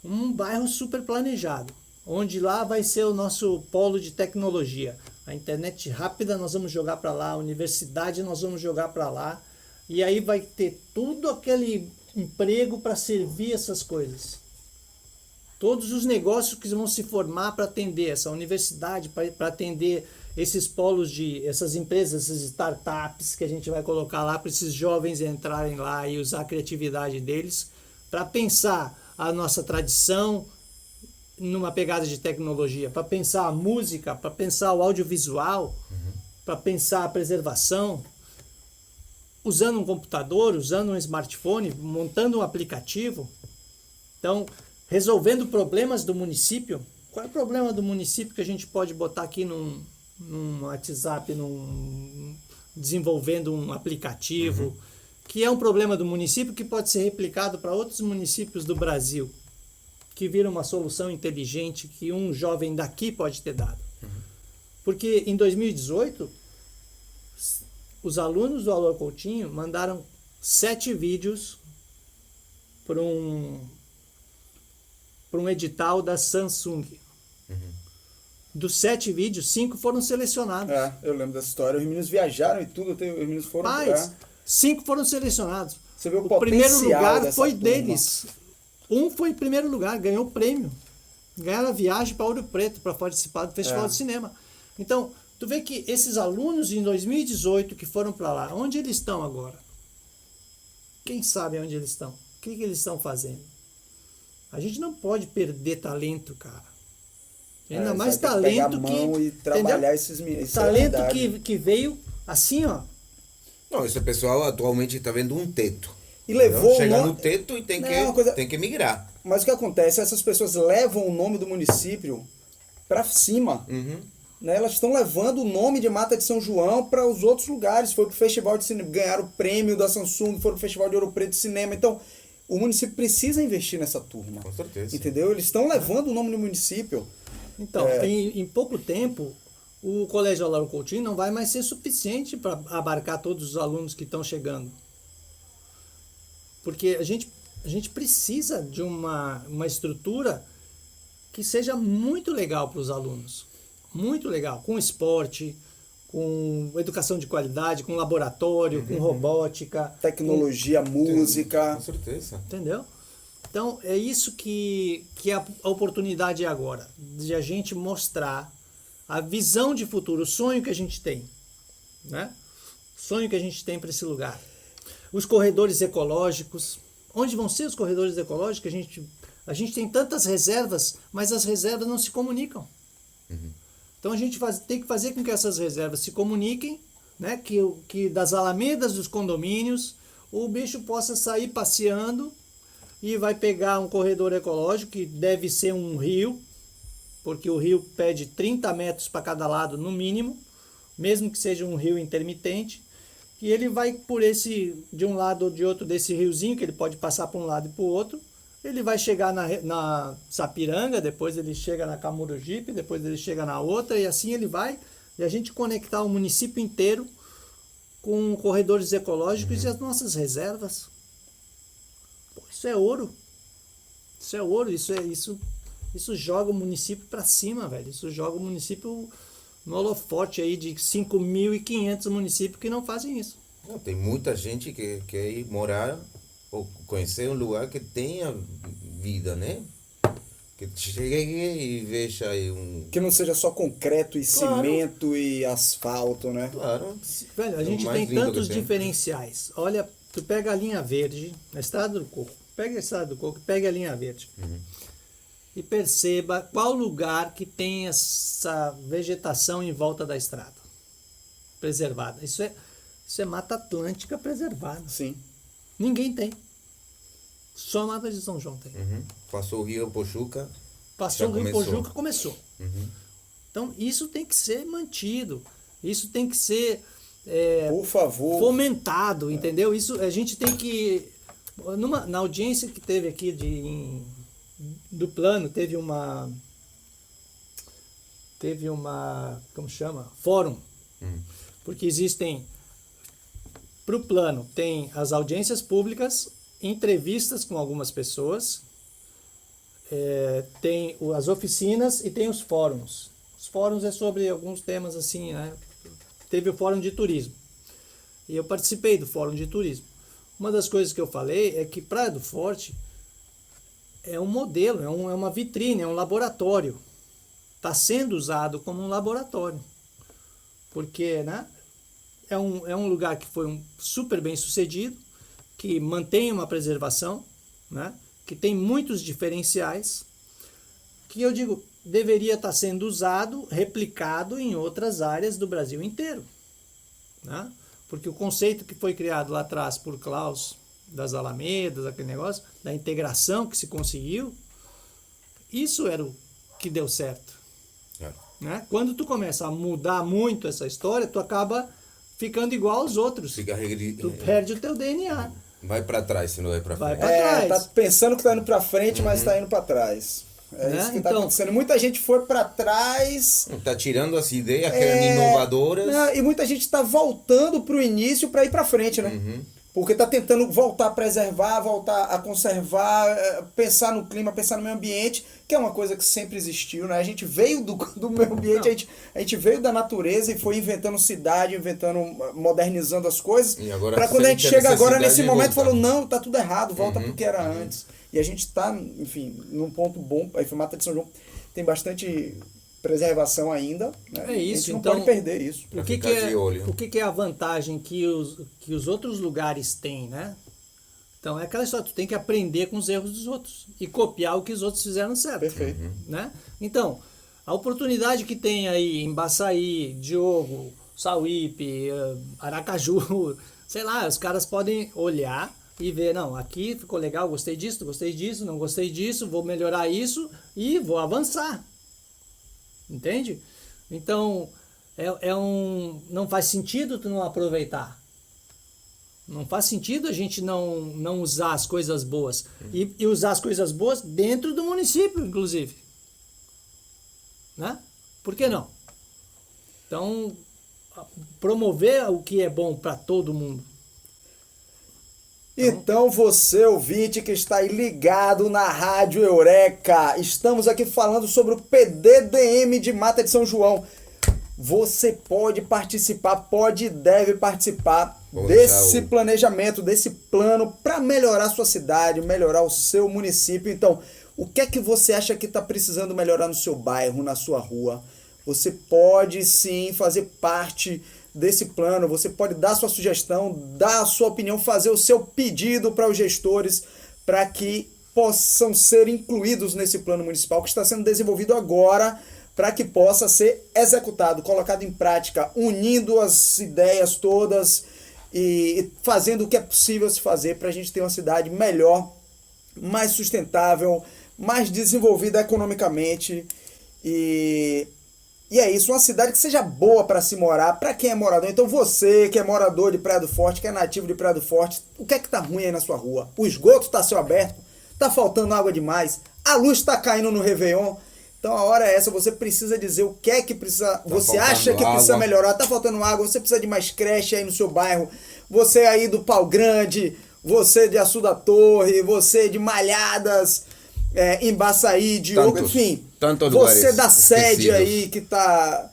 Um bairro super planejado, onde lá vai ser o nosso polo de tecnologia. A internet rápida nós vamos jogar para lá, a universidade nós vamos jogar para lá, e aí vai ter tudo aquele emprego para servir essas coisas. Todos os negócios que vão se formar para atender essa universidade, para atender esses polos essas empresas, essas startups que a gente vai colocar lá para esses jovens entrarem lá e usar a criatividade deles para pensar a nossa tradição numa pegada de tecnologia, para pensar a música, para pensar o audiovisual, para pensar a preservação, usando um computador, usando um smartphone, montando um aplicativo. Então, resolvendo problemas do município. Qual é o problema do município que a gente pode botar aqui num WhatsApp, desenvolvendo um aplicativo, que é um problema do município que pode ser replicado para outros municípios do Brasil, que vira uma solução inteligente que um jovem daqui pode ter dado. Porque em 2018, os alunos do Alô Coutinho mandaram 7 vídeos para um edital da Samsung. Dos 7 vídeos, 5 foram selecionados. Eu lembro dessa história. Os meninos viajaram e tudo, os meninos foram... 5 foram selecionados. Você vê o primeiro lugar dessa foi turma. deles. Um foi em primeiro lugar, ganhou o prêmio. Ganharam a viagem para Ouro Preto para participar do Festival de Cinema. Então, tu vê que esses alunos em 2018 que foram para lá, onde eles estão agora? Quem sabe onde eles estão? O que eles estão fazendo? A gente não pode perder talento, cara. Ainda mais talento e trabalhar esses talento que veio assim, ó. Não, esse pessoal atualmente está vendo um teto. E levou chega no teto e tem que migrar. Mas o que acontece? Essas pessoas levam o nome do município para cima. Né? Elas estão levando o nome de Mata de São João para os outros lugares. Foi pro Festival de Cinema, ganharam o prêmio da Samsung, foram pro Festival de Ouro Preto de Cinema. Então, o município precisa investir nessa turma. Com certeza. Entendeu? Eles estão levando o nome do município. Então, em pouco tempo, o Colégio Alô Coutinho não vai mais ser suficiente para abarcar todos os alunos que estão chegando. Porque a gente precisa de uma estrutura que seja muito legal para os alunos. Muito legal. Com esporte, com educação de qualidade, com laboratório, com robótica. Tecnologia, música. Com certeza. Entendeu? Então, é isso que a oportunidade é agora. De a gente mostrar a visão de futuro, o sonho que a gente tem. Né? O sonho que a gente tem para esse lugar. Os corredores ecológicos. Onde vão ser os corredores ecológicos? A gente tem tantas reservas, mas as reservas não se comunicam. Então a gente tem que fazer com que essas reservas se comuniquem, né? Que das alamedas dos condomínios o bicho possa sair passeando e vai pegar um corredor ecológico que deve ser um rio, porque o rio pede 30 metros para cada lado no mínimo, mesmo que seja um rio intermitente. E ele vai por de um lado ou de outro desse riozinho, que ele pode passar para um lado e para o outro. Ele vai chegar na Sapiranga, depois ele chega na Camurugipe, depois ele chega na outra, e assim ele vai. E a gente conectar o município inteiro com corredores ecológicos e as nossas reservas. Pô, isso é ouro. Isso é ouro, isso joga o município para cima, velho. Isso joga o município no holofote aí de 5.500 municípios que não fazem isso. Não, tem muita gente que quer ir morar ou conhecer um lugar que tenha vida, né? Que chegue e veja aí Que não seja só concreto e Claro. cimento e asfalto, né? Claro. Velho, a É o gente mais tem lindo que tantos tem. diferenciais. Olha, tu pega a linha verde, na Estrada do Coco. Pega a Estrada do Coco, pega a linha verde. E perceba qual lugar que tem essa vegetação em volta da estrada. Preservada. Isso é Mata Atlântica preservada. Sim. Ninguém tem. Só a Mata de São João tem. Passou o Rio Pochuca. Passou Já o Rio começou. Pojuca, começou. Então, isso tem que ser mantido. Isso tem que ser Por favor. fomentado, entendeu? Isso a gente tem que... Na audiência que teve aqui do plano, teve uma... Como chama? Fórum. Porque existem... Para o plano, tem as audiências públicas, entrevistas com algumas pessoas, tem as oficinas e tem os fóruns. Os fóruns é sobre alguns temas assim, né? Teve o fórum de turismo. E eu participei do fórum de turismo. Uma das coisas que eu falei é que Praia do Forte é um modelo, é uma vitrine, é um laboratório. Está sendo usado como um laboratório. Porque, né? É um lugar que foi super bem sucedido, que mantém uma preservação, né? Que tem muitos diferenciais, que eu digo, deveria estar sendo usado, replicado em outras áreas do Brasil inteiro. Né? Porque o conceito que foi criado lá atrás por Klaus, das Alamedas, aquele negócio, da integração que se conseguiu, isso era o que deu certo. Né? Quando tu começa a mudar muito essa história, tu acaba ficando igual aos outros. Tu perde o teu DNA. Vai para trás, se não vai para Vai frente. pra trás. Tá pensando que tá indo pra frente, mas tá indo pra trás. É Né? isso que tá Então- acontecendo. Muita gente foi pra trás. Tá tirando as ideias que eram inovadoras. Né? E muita gente tá voltando pro início pra ir pra frente, né? Porque tá tentando voltar a preservar, voltar a conservar, pensar no clima, pensar no meio ambiente, que é uma coisa que sempre existiu, né? A gente veio do meio ambiente, a gente veio da natureza e foi inventando cidade, modernizando as coisas. E agora Pra quando a gente sente a chega agora necessidade nesse de momento, voltar. falou, não, tá tudo errado, volta pro que era antes. E a gente tá, enfim, num ponto bom. A Mata de São João tem bastante preservação ainda, né? É isso, A gente não então- pode perder isso. Pra O que ficar de olho. o que é a vantagem que os outros lugares têm, né? Então é aquela história, tu tem que aprender com os erros dos outros e copiar o que os outros fizeram certo. Perfeito. Né? Então, a oportunidade que tem aí em Baçaí, Diogo, Sauípe, Aracaju, sei lá, os caras podem olhar e ver, não, aqui ficou legal, gostei disso, não gostei disso, vou melhorar isso e vou avançar. Entende? Então, não faz sentido tu não aproveitar. Não faz sentido a gente não usar as coisas boas. E usar as coisas boas dentro do município, inclusive. Né? Por que não? Então, promover o que é bom para todo mundo. Então você, ouvinte, que está aí ligado na Rádio Eureka, estamos aqui falando sobre o PDDM de Mata de São João. Você pode participar, pode e deve participar desse planejamento, desse plano para melhorar a sua cidade, melhorar o seu município. Então, o que é que você acha que está precisando melhorar no seu bairro, na sua rua? Você pode sim fazer parte desse plano, você pode dar sua sugestão, dar a sua opinião, fazer o seu pedido para os gestores para que possam ser incluídos nesse plano municipal que está sendo desenvolvido agora, para que possa ser executado, colocado em prática, unindo as ideias todas e fazendo o que é possível se fazer para a gente ter uma cidade melhor, mais sustentável, mais desenvolvida economicamente e é isso, uma cidade que seja boa para se morar, para quem é morador. Então você que é morador de Praia do Forte, que é nativo de Praia do Forte, o que é que tá ruim aí na sua rua? O esgoto tá a céu aberto? Tá faltando água demais? A luz tá caindo no Réveillon? Então a hora é essa, você precisa dizer o que é que precisa, você acha que precisa água. melhorar, tá faltando água, você precisa de mais creche aí no seu bairro, você aí do Pau Grande, você de Açu da Torre, você de Malhadas, em Baçaí, Diogo, Tantos- enfim, tantos você lugares da sede esquecidos. aí que tá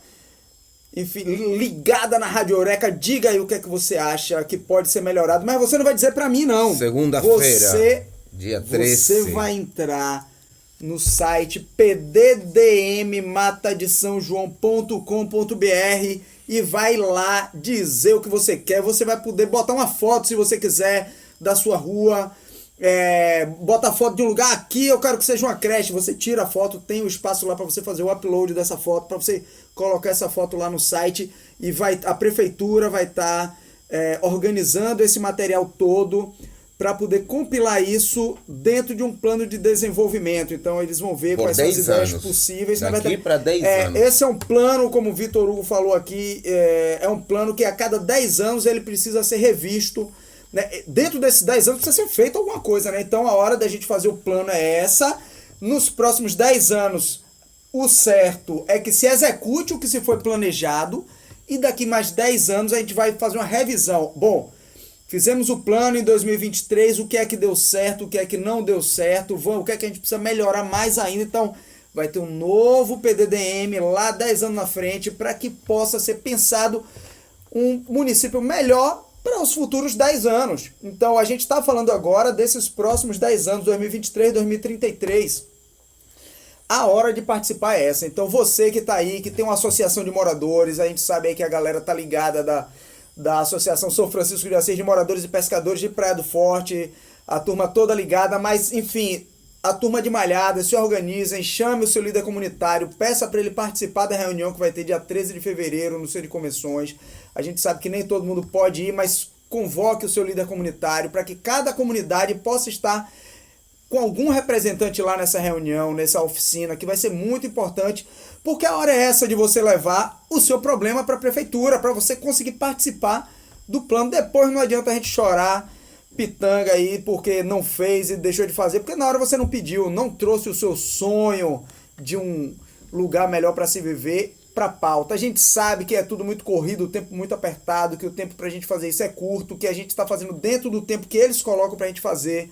enfim, ligada na Rádio Eureka. Diga aí o que é que você acha que pode ser melhorado. Mas você não vai dizer pra mim, não. Segunda-feira, dia 13. Você vai entrar no site pddmmatadesaojoão.com.br e vai lá dizer o que você quer. Você vai poder botar uma foto, se você quiser, da sua rua. Bota a foto de um lugar. Aqui eu quero que seja uma creche. Você tira a foto, tem o espaço lá para você fazer o upload dessa foto, para você colocar essa foto lá no site, e a prefeitura vai estar organizando esse material todo para poder compilar isso dentro de um plano de desenvolvimento. Então eles vão ver Por quais são as 10 ideias anos. possíveis. Daqui para 10 anos. Esse é um plano, como o Vitor Hugo falou aqui, é um plano que a cada 10 anos ele precisa ser revisto. Né? Dentro desses 10 anos precisa ser feito alguma coisa, né? Então a hora da gente fazer o plano é essa. Nos próximos 10 anos, o certo é que se execute o que se foi planejado, e daqui mais 10 anos a gente vai fazer uma revisão. Bom, fizemos o plano em 2023, o que é que deu certo, o que é que não deu certo, o que é que a gente precisa melhorar mais ainda. Então vai ter um novo PDDM lá 10 anos na frente, para que possa ser pensado um município melhor para os futuros 10 anos. Então a gente está falando agora desses próximos 10 anos, 2023, 2033. A hora de participar é essa. Então você que está aí, que tem uma associação de moradores, a gente sabe aí que a galera tá ligada da Associação São Francisco de Assis de Moradores e Pescadores de Praia do Forte, a turma toda ligada, mas enfim, a turma de Malhada, se organizem, chame o seu líder comunitário, peça para ele participar da reunião que vai ter dia 13 de fevereiro no Centro de Convenções. A gente sabe que nem todo mundo pode ir, mas convoque o seu líder comunitário para que cada comunidade possa estar com algum representante lá nessa reunião, nessa oficina, que vai ser muito importante, porque a hora é essa de você levar o seu problema para a prefeitura, para você conseguir participar do plano. Depois não adianta a gente chorar pitanga aí porque não fez e deixou de fazer, porque na hora você não pediu, não trouxe o seu sonho de um lugar melhor para se viver para pauta. A gente sabe que é tudo muito corrido, o tempo muito apertado, que o tempo para a gente fazer isso é curto, que a gente está fazendo dentro do tempo que eles colocam para a gente fazer.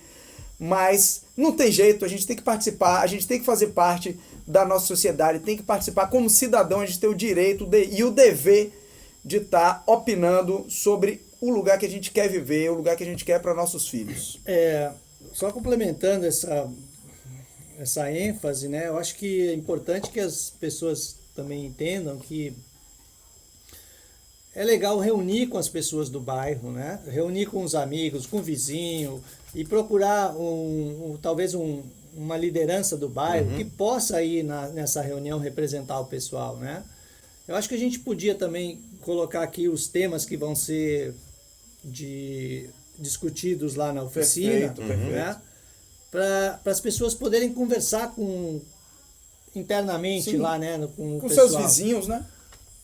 Mas não tem jeito, a gente tem que participar, a gente tem que fazer parte da nossa sociedade, tem que participar como cidadão, a gente tem o direito e o dever de estar opinando sobre o lugar que a gente quer viver, o lugar que a gente quer para nossos filhos. Só complementando essa ênfase, né? Eu acho que é importante que as pessoas também entendam que é legal reunir com as pessoas do bairro, né? Reunir com os amigos, com o vizinho, e procurar talvez uma liderança do bairro que possa ir nessa reunião representar o pessoal, né? Eu acho que a gente podia também colocar aqui os temas que vão ser discutidos lá na oficina, perfeito. Né? Para as pessoas poderem conversar internamente. Sim. Lá, né? Com o seus vizinhos, né?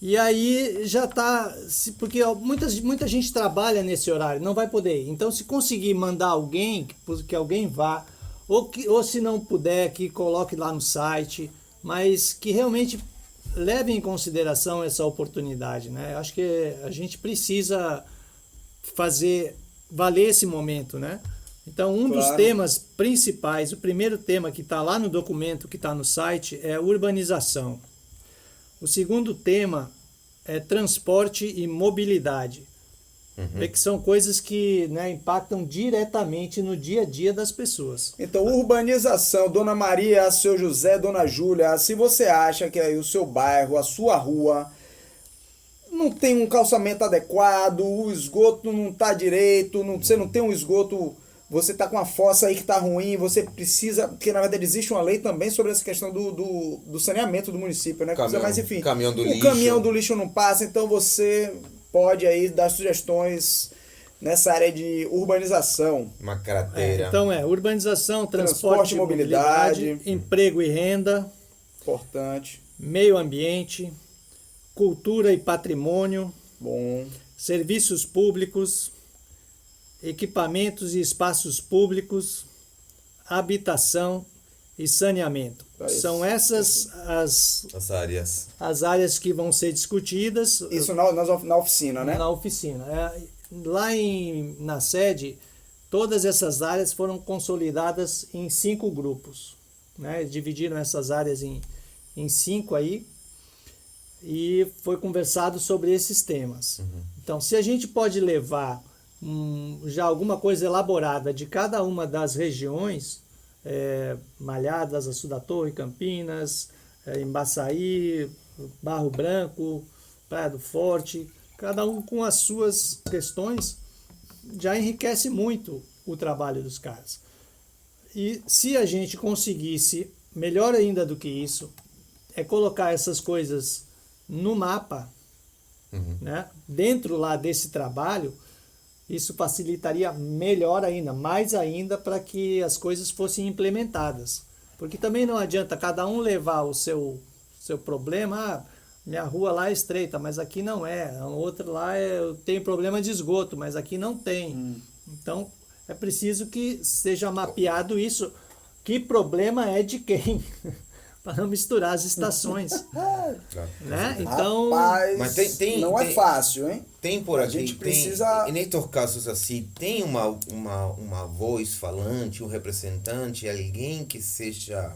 E aí já está, porque muita gente trabalha nesse horário, não vai poder ir. Então, se conseguir mandar alguém, que alguém vá, ou se não puder, que coloque lá no site, mas que realmente leve em consideração essa oportunidade, né? Acho que a gente precisa fazer valer esse momento, né? Então, dos temas principais, o primeiro tema que está lá no documento, que está no site, é urbanização. O segundo tema é transporte e mobilidade, que são coisas que, né, impactam diretamente no dia a dia das pessoas. Então, urbanização, Dona Maria, seu José, Dona Júlia, se você acha que aí o seu bairro, a sua rua, não tem um calçamento adequado, o esgoto não está direito, você não tem um esgoto... Você está com uma fossa aí que está ruim, você precisa... Porque, na verdade, existe uma lei também sobre essa questão do saneamento do município, né? Mas, enfim, caminhão do lixo. O caminhão do lixo não passa, então você pode aí dar sugestões nessa área de urbanização. Uma crateira. Então, urbanização, transporte e mobilidade, emprego e renda. Importante. Meio ambiente, cultura e patrimônio. Bom. Serviços públicos, equipamentos e espaços públicos, habitação e saneamento. São essas as áreas que vão ser discutidas. Isso na oficina, né? Na oficina. Lá na sede, todas essas áreas foram consolidadas em 5 grupos, né? Dividiram essas áreas em 5 aí. e foi conversado sobre esses temas. Então, se a gente pode levar já alguma coisa elaborada de cada uma das regiões, Malhadas, Açu da Torre, Campinas, Embaçaí, Barro Branco, Praia do Forte, cada um com as suas questões, já enriquece muito o trabalho dos caras. E se a gente conseguisse, melhor ainda do que isso, colocar essas coisas no mapa, né, dentro lá desse trabalho, isso facilitaria melhor ainda, mais ainda, para que as coisas fossem implementadas. Porque também não adianta cada um levar o seu problema, minha rua lá é estreita, mas aqui não é, a outra lá tem problema de esgoto, mas aqui não tem. Então, é preciso que seja mapeado isso, que problema é de quem, para não misturar as estações. Né? Então, Rapaz, mas não é fácil, hein? Tem por aqui, gente precisa- e nesses casos assim, tem uma voz falante, um representante, alguém que seja,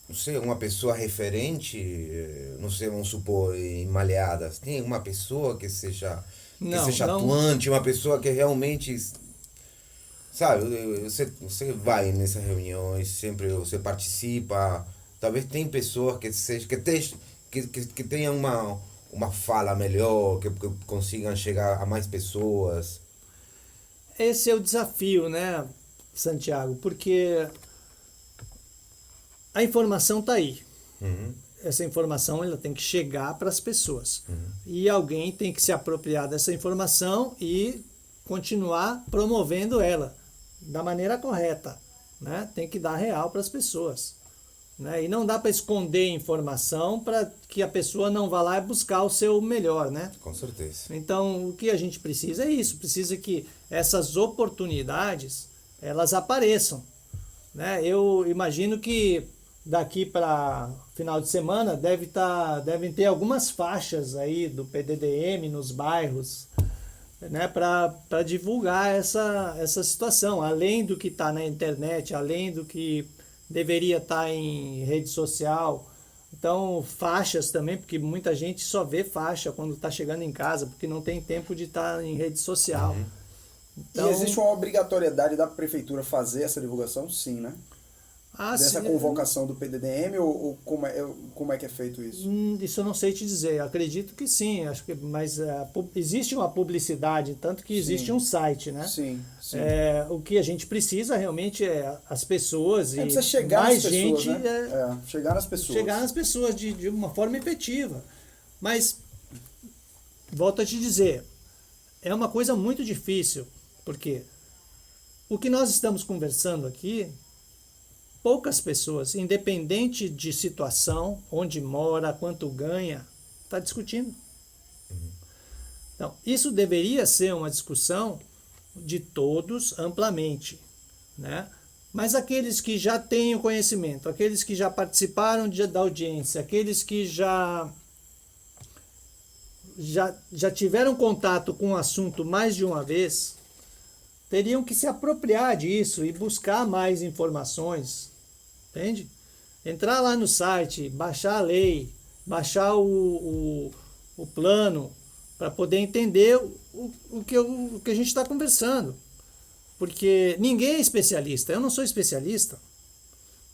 não sei, uma pessoa referente, não sei, vamos supor, em Malhadas, tem uma pessoa que seja Não, atuante, uma pessoa que realmente, sabe, você vai nessas reuniões, sempre você participa, talvez tem pessoas que tenham uma fala melhor, que consigam chegar a mais pessoas. esse é o desafio, né, Santiago? Porque a informação está aí. Essa informação ela tem que chegar para as pessoas. E alguém tem que se apropriar dessa informação e continuar promovendo ela da maneira correta. Né? Tem que dar real para as pessoas. Né? E não dá para esconder informação para que a pessoa não vá lá e buscar o seu melhor. Né? Com certeza. Então, o que a gente precisa é isso. Precisa que essas oportunidades elas apareçam. Né? Eu imagino que daqui para final de semana devem ter algumas faixas aí do PDDM nos bairros, né, para divulgar essa situação, além do que está na internet, além do que deveria estar em rede social. Então, faixas também, porque muita gente só vê faixa quando está chegando em casa, porque não tem tempo de estar em rede social. Então, E existe uma obrigatoriedade da prefeitura fazer essa divulgação? Sim, né? Dessa convocação do PDDM ou como é que é feito isso? Isso eu não sei te dizer. Acredito que sim, mas existe uma publicidade, tanto que existe um site, né? Sim. O que a gente precisa realmente é as pessoas e Precisa chegar mais nas pessoas, gente né? Chegar nas pessoas. chegar nas pessoas de uma forma efetiva. Mas volto a te dizer, é uma coisa muito difícil, porque o que nós estamos conversando aqui, poucas pessoas, independente de situação, onde mora, quanto ganha, está discutindo. Então, isso deveria ser uma discussão de todos amplamente, né? Mas aqueles que já têm o conhecimento, aqueles que já participaram da audiência, aqueles que já tiveram contato com o assunto mais de uma vez, teriam que se apropriar disso e buscar mais informações. Entende? Entrar lá no site, baixar a lei, baixar o plano, para poder entender o que a gente está conversando. Porque ninguém é especialista. Eu não sou especialista.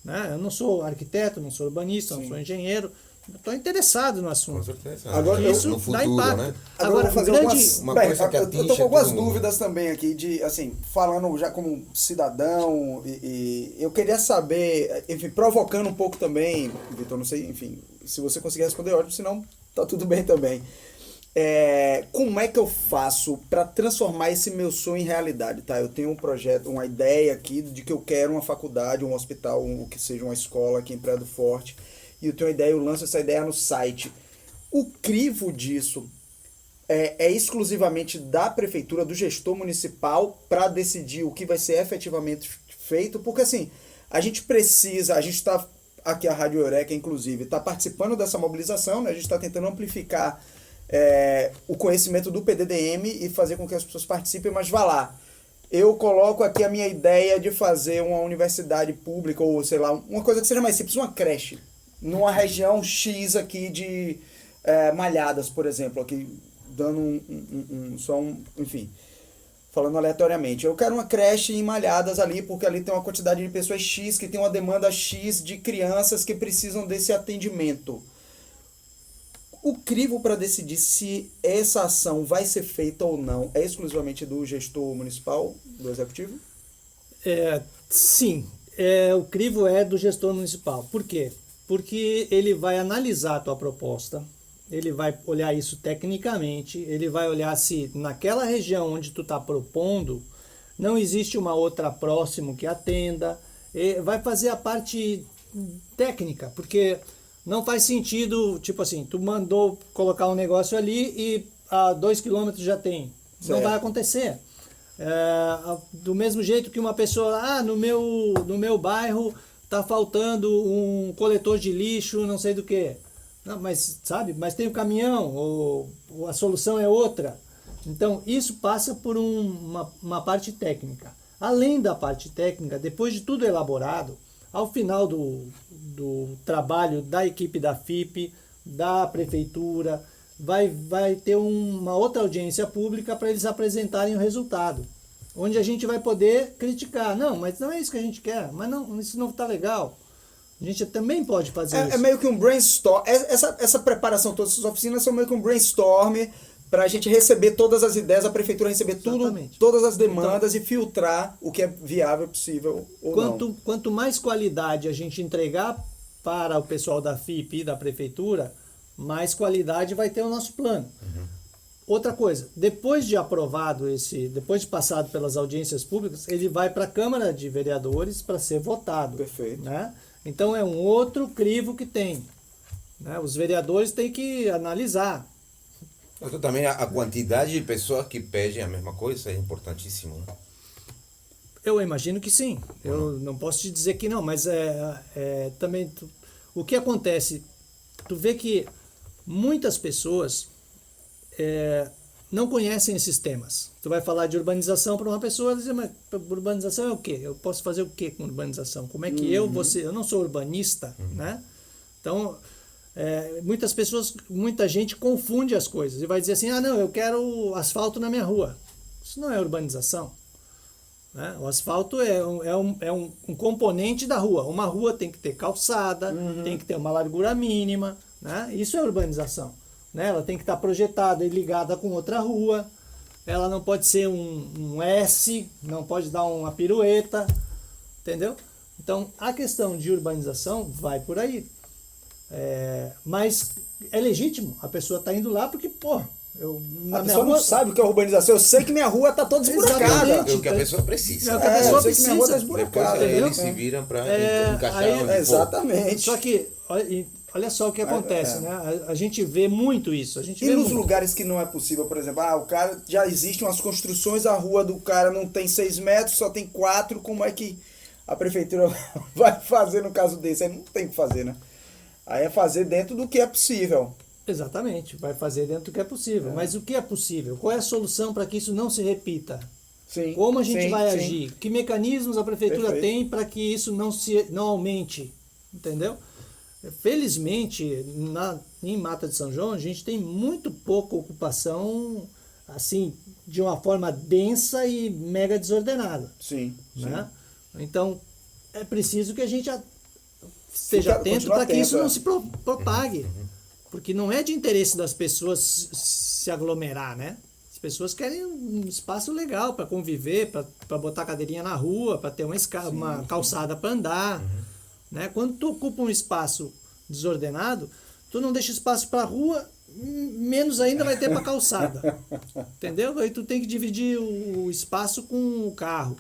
Né? Eu não sou arquiteto, não sou urbanista, não sou engenheiro. Estou interessado no assunto. Com certeza. Agora, Isso no dá futuro, impacto. né? Agora eu vou fazer uma coisa que eu atinge tô com algumas todo mundo. dúvidas também aqui, de, assim, falando já como cidadão, e eu queria saber, enfim, provocando um pouco também, Vitor, não sei, enfim, se você conseguir responder, ótimo, senão tá tudo bem também. Como é que eu faço para transformar esse meu sonho em realidade, tá? Eu tenho um projeto, uma ideia aqui de que eu quero uma faculdade, um hospital, que seja uma escola aqui em Praia do Forte, e eu tenho uma ideia, eu lanço essa ideia no site. O crivo disso é exclusivamente da prefeitura, do gestor municipal, para decidir o que vai ser efetivamente feito, porque assim, a gente está aqui, a Rádio Eureka, inclusive, está participando dessa mobilização, né? A gente está tentando amplificar o conhecimento do PDDM e fazer com que as pessoas participem, mas vá lá. Eu coloco aqui a minha ideia de fazer uma universidade pública, ou sei lá, uma coisa que seja mais simples, uma creche. numa região X aqui de Malhadas, por exemplo, aqui dando enfim, falando aleatoriamente. Eu quero uma creche em Malhadas ali, porque ali tem uma quantidade de pessoas X, que tem uma demanda X de crianças que precisam desse atendimento. O crivo para decidir se essa ação vai ser feita ou não é exclusivamente do gestor municipal, do executivo? Sim, o crivo é do gestor municipal. Por quê? Porque ele vai analisar a tua proposta, ele vai olhar isso tecnicamente, ele vai olhar se naquela região onde tu está propondo não existe uma outra próximo que atenda, vai fazer a parte técnica, porque não faz sentido, tipo assim, tu mandou colocar um negócio ali e a 2 quilômetros já tem. Certo. Não vai acontecer. Do mesmo jeito que uma pessoa, no meu bairro tá faltando um coletor de lixo, não sei do que. Não, mas mas tem o caminhão, ou a solução é outra. Então isso passa por uma parte técnica. Além da parte técnica, depois de tudo elaborado, ao final do trabalho da equipe da FIP, da prefeitura, vai ter uma outra audiência pública para eles apresentarem o resultado, onde a gente vai poder criticar. Não, mas não é isso que a gente quer, mas não, isso não está legal. A gente também pode fazer isso. É meio que um brainstorm. Essa preparação, todas essas oficinas são meio que um brainstorm para a gente receber todas as ideias, a prefeitura receber tudo, todas as demandas e filtrar o que é viável, possível ou não. Quanto mais qualidade a gente entregar para o pessoal da FIP e da prefeitura, mais qualidade vai ter o nosso plano. Outra coisa, depois de aprovado depois de passado pelas audiências públicas, ele vai para a Câmara de Vereadores para ser votado. Perfeito. Né? Então é um outro crivo que tem. Né? Os vereadores têm que analisar. Então, também a quantidade de pessoas que pedem a mesma coisa é importantíssimo, né? Eu imagino que sim. Eu não posso te dizer que não, mas também o que acontece, tu vê que muitas pessoas não conhecem esses temas. Tu vai falar de urbanização para uma pessoa, dizer, mas urbanização é o quê? Eu posso fazer o quê com urbanização? Como é que eu não sou urbanista, né? Então, muita gente confunde as coisas e vai dizer assim, não, eu quero asfalto na minha rua. Isso não é urbanização. Né? O asfalto é um componente da rua. Uma rua tem que ter calçada, tem que ter uma largura mínima, né? Isso é urbanização. Né? Ela tem que estar projetada e ligada com outra rua. Ela não pode ser um S, não pode dar uma pirueta, entendeu? Então, a questão de urbanização vai por aí. Mas é legítimo, a pessoa está indo lá porque, a pessoa não sabe o que é urbanização. Eu sei que minha rua está toda esburacada. É o que a pessoa precisa. É o que a pessoa eu sei que minha rua está precisa. esburacada. Depois eles se viram para encaixar onde for. Exatamente. Só que, olha só o que acontece, né? A gente vê muito isso. E nos lugares que não é possível, por exemplo, o cara, já existem umas construções, a rua do cara não tem 6 metros, só tem 4, como é que a prefeitura vai fazer no caso desse? Aí não tem o que fazer, né? Aí é fazer dentro do que é possível. Exatamente, vai fazer dentro do que é possível. Mas o que é possível? Qual é a solução para que isso não se repita? Sim, Como a gente vai sim. agir? Que mecanismos a prefeitura tem para que isso não aumente? Entendeu? Felizmente, em Mata de São João, a gente tem muito pouca ocupação, assim, de uma forma densa e mega desordenada. Sim. Né? Então, é preciso que a gente esteja atento para que isso não se propague. Porque não é de interesse das pessoas se aglomerar, né? As pessoas querem um espaço legal para conviver, para botar cadeirinha na rua, para ter uma calçada para andar. Né? Quando tu ocupa um espaço desordenado, tu não deixa espaço para a rua, menos ainda vai ter para calçada. Entendeu? Aí tu tem que dividir o espaço com o carro.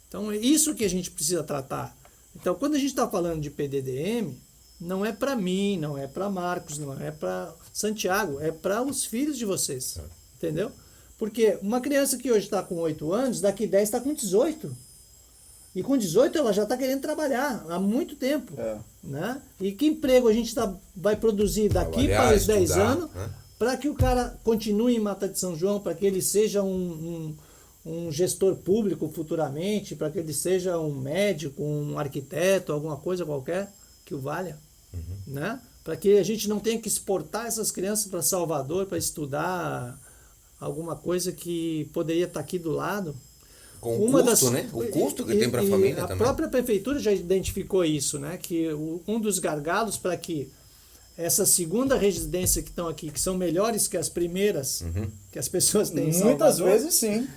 Então é isso que a gente precisa tratar. Então quando a gente está falando de PDDM, não é para mim, não é para Marcos, não é para Santiago, é para os filhos de vocês. Entendeu? Porque uma criança que hoje está com 8 anos, daqui 10 está com 18. E com 18 ela já está querendo trabalhar há muito tempo. Né? E que emprego a gente vai produzir daqui para os 10 anos, né? Para que o cara continue em Mata de São João, para que ele seja um gestor público futuramente, para que ele seja um médico, um arquiteto, alguma coisa qualquer que o valha. né? Para que a gente não tenha que exportar essas crianças para Salvador para estudar alguma coisa que poderia estar aqui do lado. Com o custo, né? O custo que tem para a família A também. própria prefeitura já identificou isso, né? Que um dos gargalos para que essa segunda residência que estão aqui, que são melhores que as primeiras, que as pessoas têm em Muitas Salvador, vezes sim.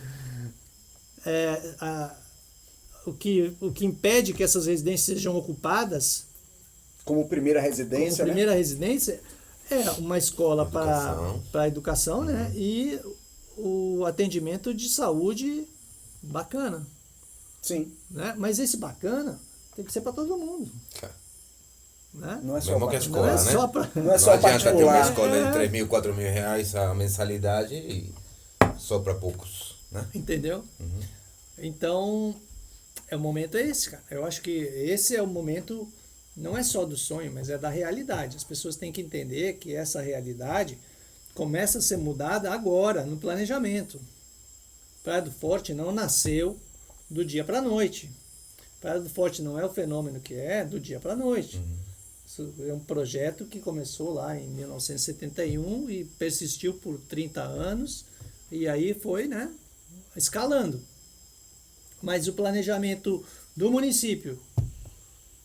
o que impede que essas residências sejam ocupadas Como primeira como residência, primeira né? residência é uma escola para a educação, né? E o atendimento de saúde bacana, Sim. né? Mas esse bacana tem que ser para todo mundo, Cara, né? Não é só mesmo que a particular. escola, Não é né? só pra- Não é só adianta ter uma particular. escola de 3 mil, 4 mil reais a mensalidade e só para poucos, né? Entendeu? Então, o momento é esse, cara. Eu acho que esse é o momento, não é só do sonho, mas é da realidade. As pessoas têm que entender que essa realidade começa a ser mudada agora, no planejamento. Praia do Forte não nasceu do dia para a noite. Praia do Forte não é o fenômeno que é do dia para a noite. Isso é um projeto que começou lá em 1971 e persistiu por 30 anos e aí foi, né, escalando. Mas o planejamento do município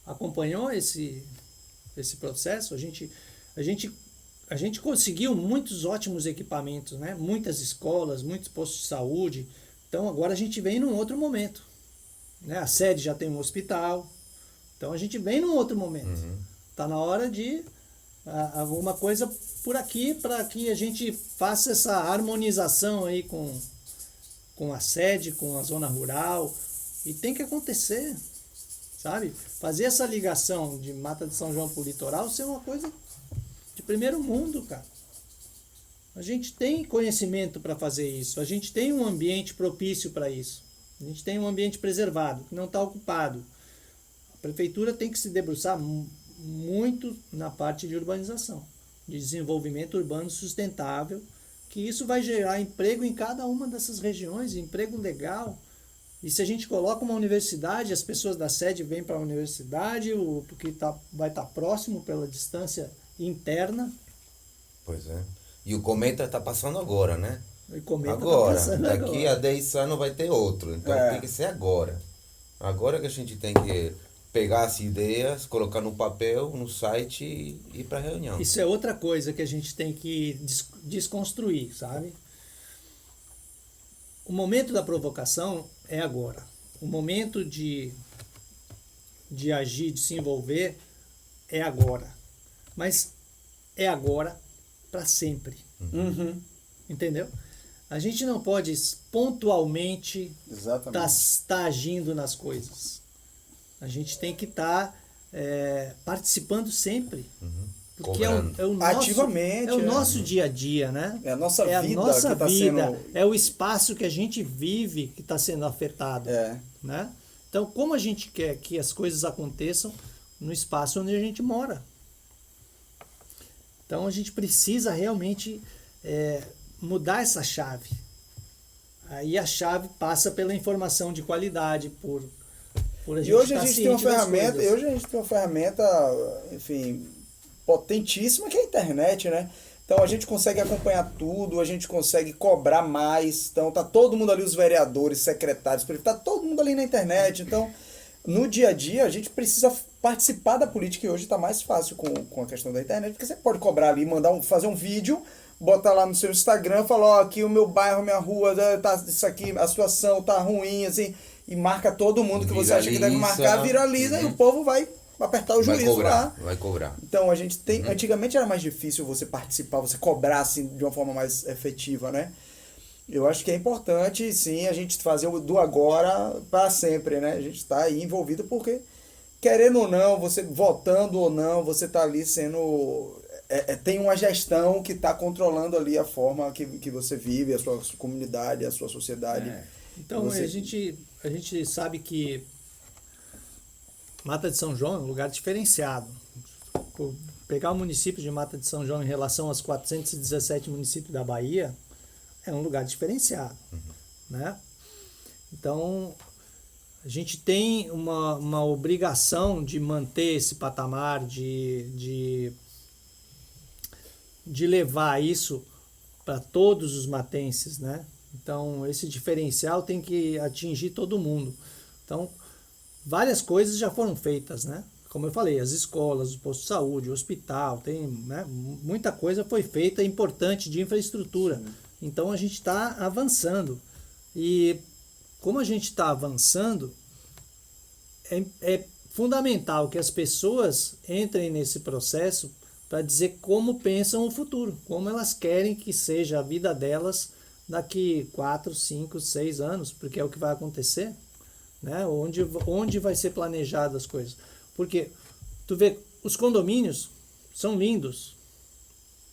acompanhou esse processo. A gente conseguiu muitos ótimos equipamentos, né? Muitas escolas, muitos postos de saúde. Então agora a gente vem num outro momento, né? A sede já tem um hospital. Então a gente vem num outro momento. Está na hora de alguma coisa por aqui para que a gente faça essa harmonização aí com a sede, com a zona rural. E tem que acontecer, sabe? Fazer essa ligação de Mata de São João para o litoral ser uma coisa de primeiro mundo, cara. A gente tem conhecimento para fazer isso. A gente tem um ambiente propício para isso. A gente tem um ambiente preservado, que não está ocupado. A prefeitura tem que se debruçar muito na parte de urbanização, de desenvolvimento urbano sustentável, que isso vai gerar emprego em cada uma dessas regiões, emprego legal. E se a gente coloca uma universidade, as pessoas da sede vêm para a universidade, porque vai estar próximo pela distância interna. Pois é. E o cometa está passando agora, né? E cometa Agora. tá passando Daqui agora. a 10 anos vai ter outro. Então tem que ser agora. Agora que a gente tem que pegar as ideias, colocar no papel, no site e ir para a reunião. Isso é outra coisa que a gente tem que desconstruir, sabe? O momento da provocação é agora. O momento de agir, de se envolver é agora. Mas é agora para sempre. Entendeu? A gente não pode pontualmente Exatamente. tá agindo nas coisas. A gente tem que estar participando sempre. Porque é o nosso, Ativamente, é o nosso dia a dia, né? É a nossa vida a nossa que tá vida, sendo... é o espaço que a gente vive que está sendo afetado. Né? Então, como a gente quer que as coisas aconteçam no espaço onde a gente mora? Então, a gente precisa realmente mudar essa chave. Aí a chave passa pela informação de qualidade, por a gente E hoje estar a gente tem uma ciente das ferramenta, coisas. hoje a gente tem uma ferramenta, enfim, potentíssima, que é a internet, né? Então a gente consegue acompanhar tudo, a gente consegue cobrar mais. Então tá todo mundo ali, os vereadores, secretários, prefeitos, tá todo mundo ali na internet. Então, no dia a dia, a gente precisa participar da política, e hoje tá mais fácil com a questão da internet, porque você pode cobrar ali, fazer um vídeo, botar lá no seu Instagram, falar, ó, aqui o meu bairro, minha rua, tá isso aqui, a situação tá ruim, assim, e marca todo mundo que você acha que deve marcar, viraliza, e o povo vai apertar o juízo lá. Vai cobrar. Então a gente tem. Antigamente era mais difícil você participar, você cobrar assim, de uma forma mais efetiva, né? Eu acho que é importante, sim, a gente fazer o do agora para sempre, né? A gente está aí envolvido porque, querendo ou não, você votando ou não, você está ali sendo. Tem uma gestão que está controlando ali a forma que você vive, a sua comunidade, a sua sociedade. Então a gente sabe que Mata de São João é um lugar diferenciado. Por pegar o município de Mata de São João em relação aos 417 municípios da Bahia, é um lugar diferenciado, né? Então, A gente tem uma obrigação de manter esse patamar, de levar isso para todos os matenses, né? Então, esse diferencial tem que atingir todo mundo. Então, várias coisas já foram feitas, né? Como eu falei, as escolas, o posto de saúde, o hospital, tem, né? Muita coisa foi feita importante de infraestrutura. Sim. Então, a gente está avançando. E como a gente está avançando, é fundamental que as pessoas entrem nesse processo para dizer como pensam o futuro, como elas querem que seja a vida delas daqui 4, 5, 6 anos, porque é o que vai acontecer, né? Onde vai ser planejado as coisas. Porque tu vê, os condomínios são lindos,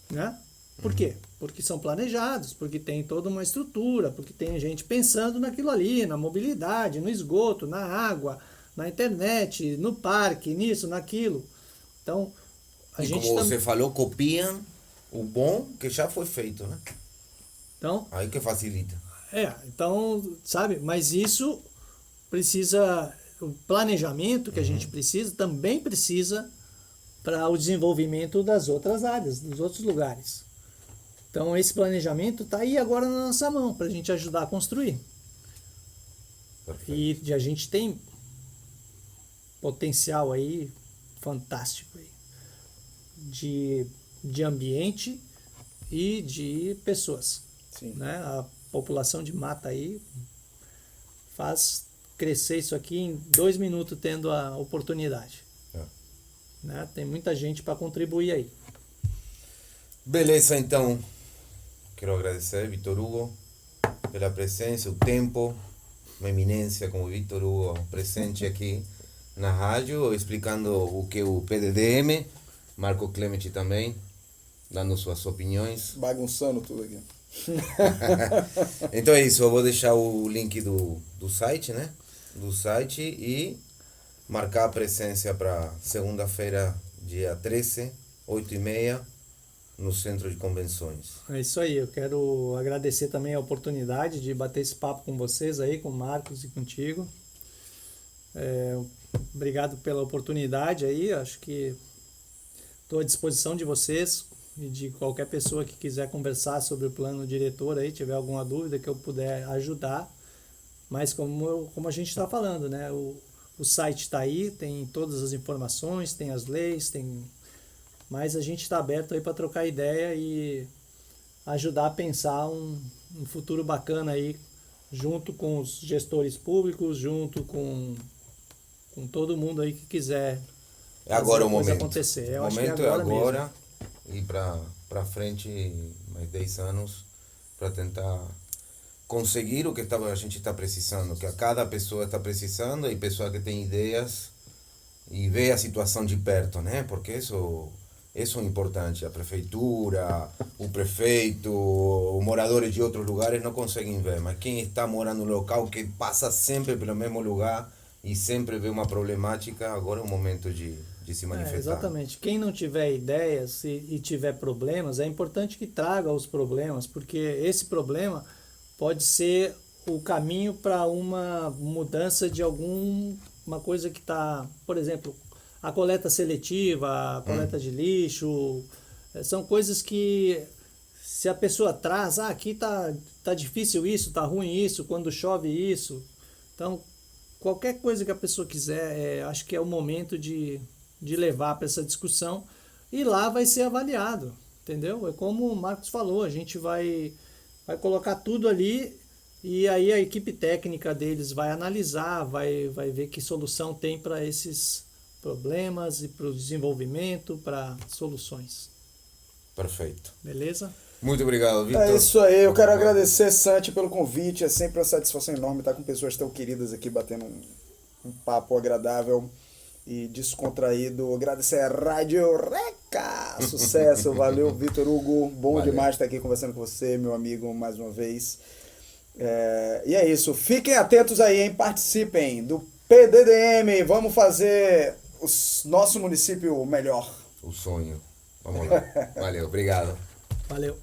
né? Por quê? Porque são planejados, porque tem toda uma estrutura, porque tem gente pensando naquilo ali, na mobilidade, no esgoto, na água, na internet, no parque, nisso, naquilo. Então, e como você falou, copiam o bom que já foi feito, né? Então, aí que facilita. Então, sabe, mas isso precisa, o planejamento que a gente precisa, também precisa para o desenvolvimento das outras áreas, dos outros lugares. Então, esse planejamento está aí agora na nossa mão, para a gente ajudar a construir. Perfeito. E a gente tem potencial aí fantástico aí, de ambiente e de pessoas. Sim. Né? A população de mata aí faz crescer isso aqui em 2 minutos, tendo a oportunidade. Né? Tem muita gente para contribuir aí. Beleza, então. Quero agradecer, Vitor Hugo, pela presença, o tempo, uma eminência como Vitor Hugo presente aqui na rádio, explicando o que é o PDDM, Marco Clemente também, dando suas opiniões. Bagunçando tudo aqui. Então é isso, eu vou deixar o link do site, né? Do site e marcar a presença para segunda-feira, dia 13, 8h30, no Centro de Convenções. É isso aí, eu quero agradecer também a oportunidade de bater esse papo com vocês aí, com o Marcos e contigo. Obrigado pela oportunidade aí, acho que estou à disposição de vocês e de qualquer pessoa que quiser conversar sobre o plano diretor aí, tiver alguma dúvida que eu puder ajudar. Mas como a gente está falando, né? O site está aí, tem todas as informações, tem as leis, mas a gente está aberto aí para trocar ideia e ajudar a pensar um futuro bacana aí, junto com os gestores públicos, junto com todo mundo aí que quiser É agora o momento. acontecer. O momento é agora e para frente mais 10 anos para tentar conseguir o que a gente está precisando, que a cada pessoa está precisando, e pessoa que tem ideias e vê a situação de perto, né? Porque isso é importante. A prefeitura, o prefeito, os moradores de outros lugares não conseguem ver, mas quem está morando no local, que passa sempre pelo mesmo lugar e sempre vê uma problemática, agora é o momento de se manifestar. Exatamente. Quem não tiver ideias e tiver problemas, é importante que traga os problemas, porque esse problema pode ser o caminho para uma mudança de alguma coisa que está, por exemplo, a coleta seletiva, a coleta de lixo, são coisas que se a pessoa traz, aqui tá difícil isso, tá ruim isso, quando chove isso. Então, qualquer coisa que a pessoa quiser, acho que é o momento de levar para essa discussão, e lá vai ser avaliado, entendeu? É como o Marcos falou, a gente vai colocar tudo ali, e aí a equipe técnica deles vai analisar, vai ver que solução tem para esses problemas e para o desenvolvimento, para soluções. Perfeito. Beleza? Muito obrigado, Vitor. É isso aí, eu quero agradecer, Santi, pelo convite. É sempre uma satisfação enorme estar com pessoas tão queridas aqui, batendo um papo agradável e descontraído. Agradecer a Rádio Eureka! Sucesso, valeu, Vitor Hugo. Bom demais estar aqui conversando com você, meu amigo, mais uma vez. E é isso, fiquem atentos aí, hein? Participem do PDDM. Vamos fazer o nosso município melhor. O sonho. Vamos lá. Valeu, obrigado. Valeu.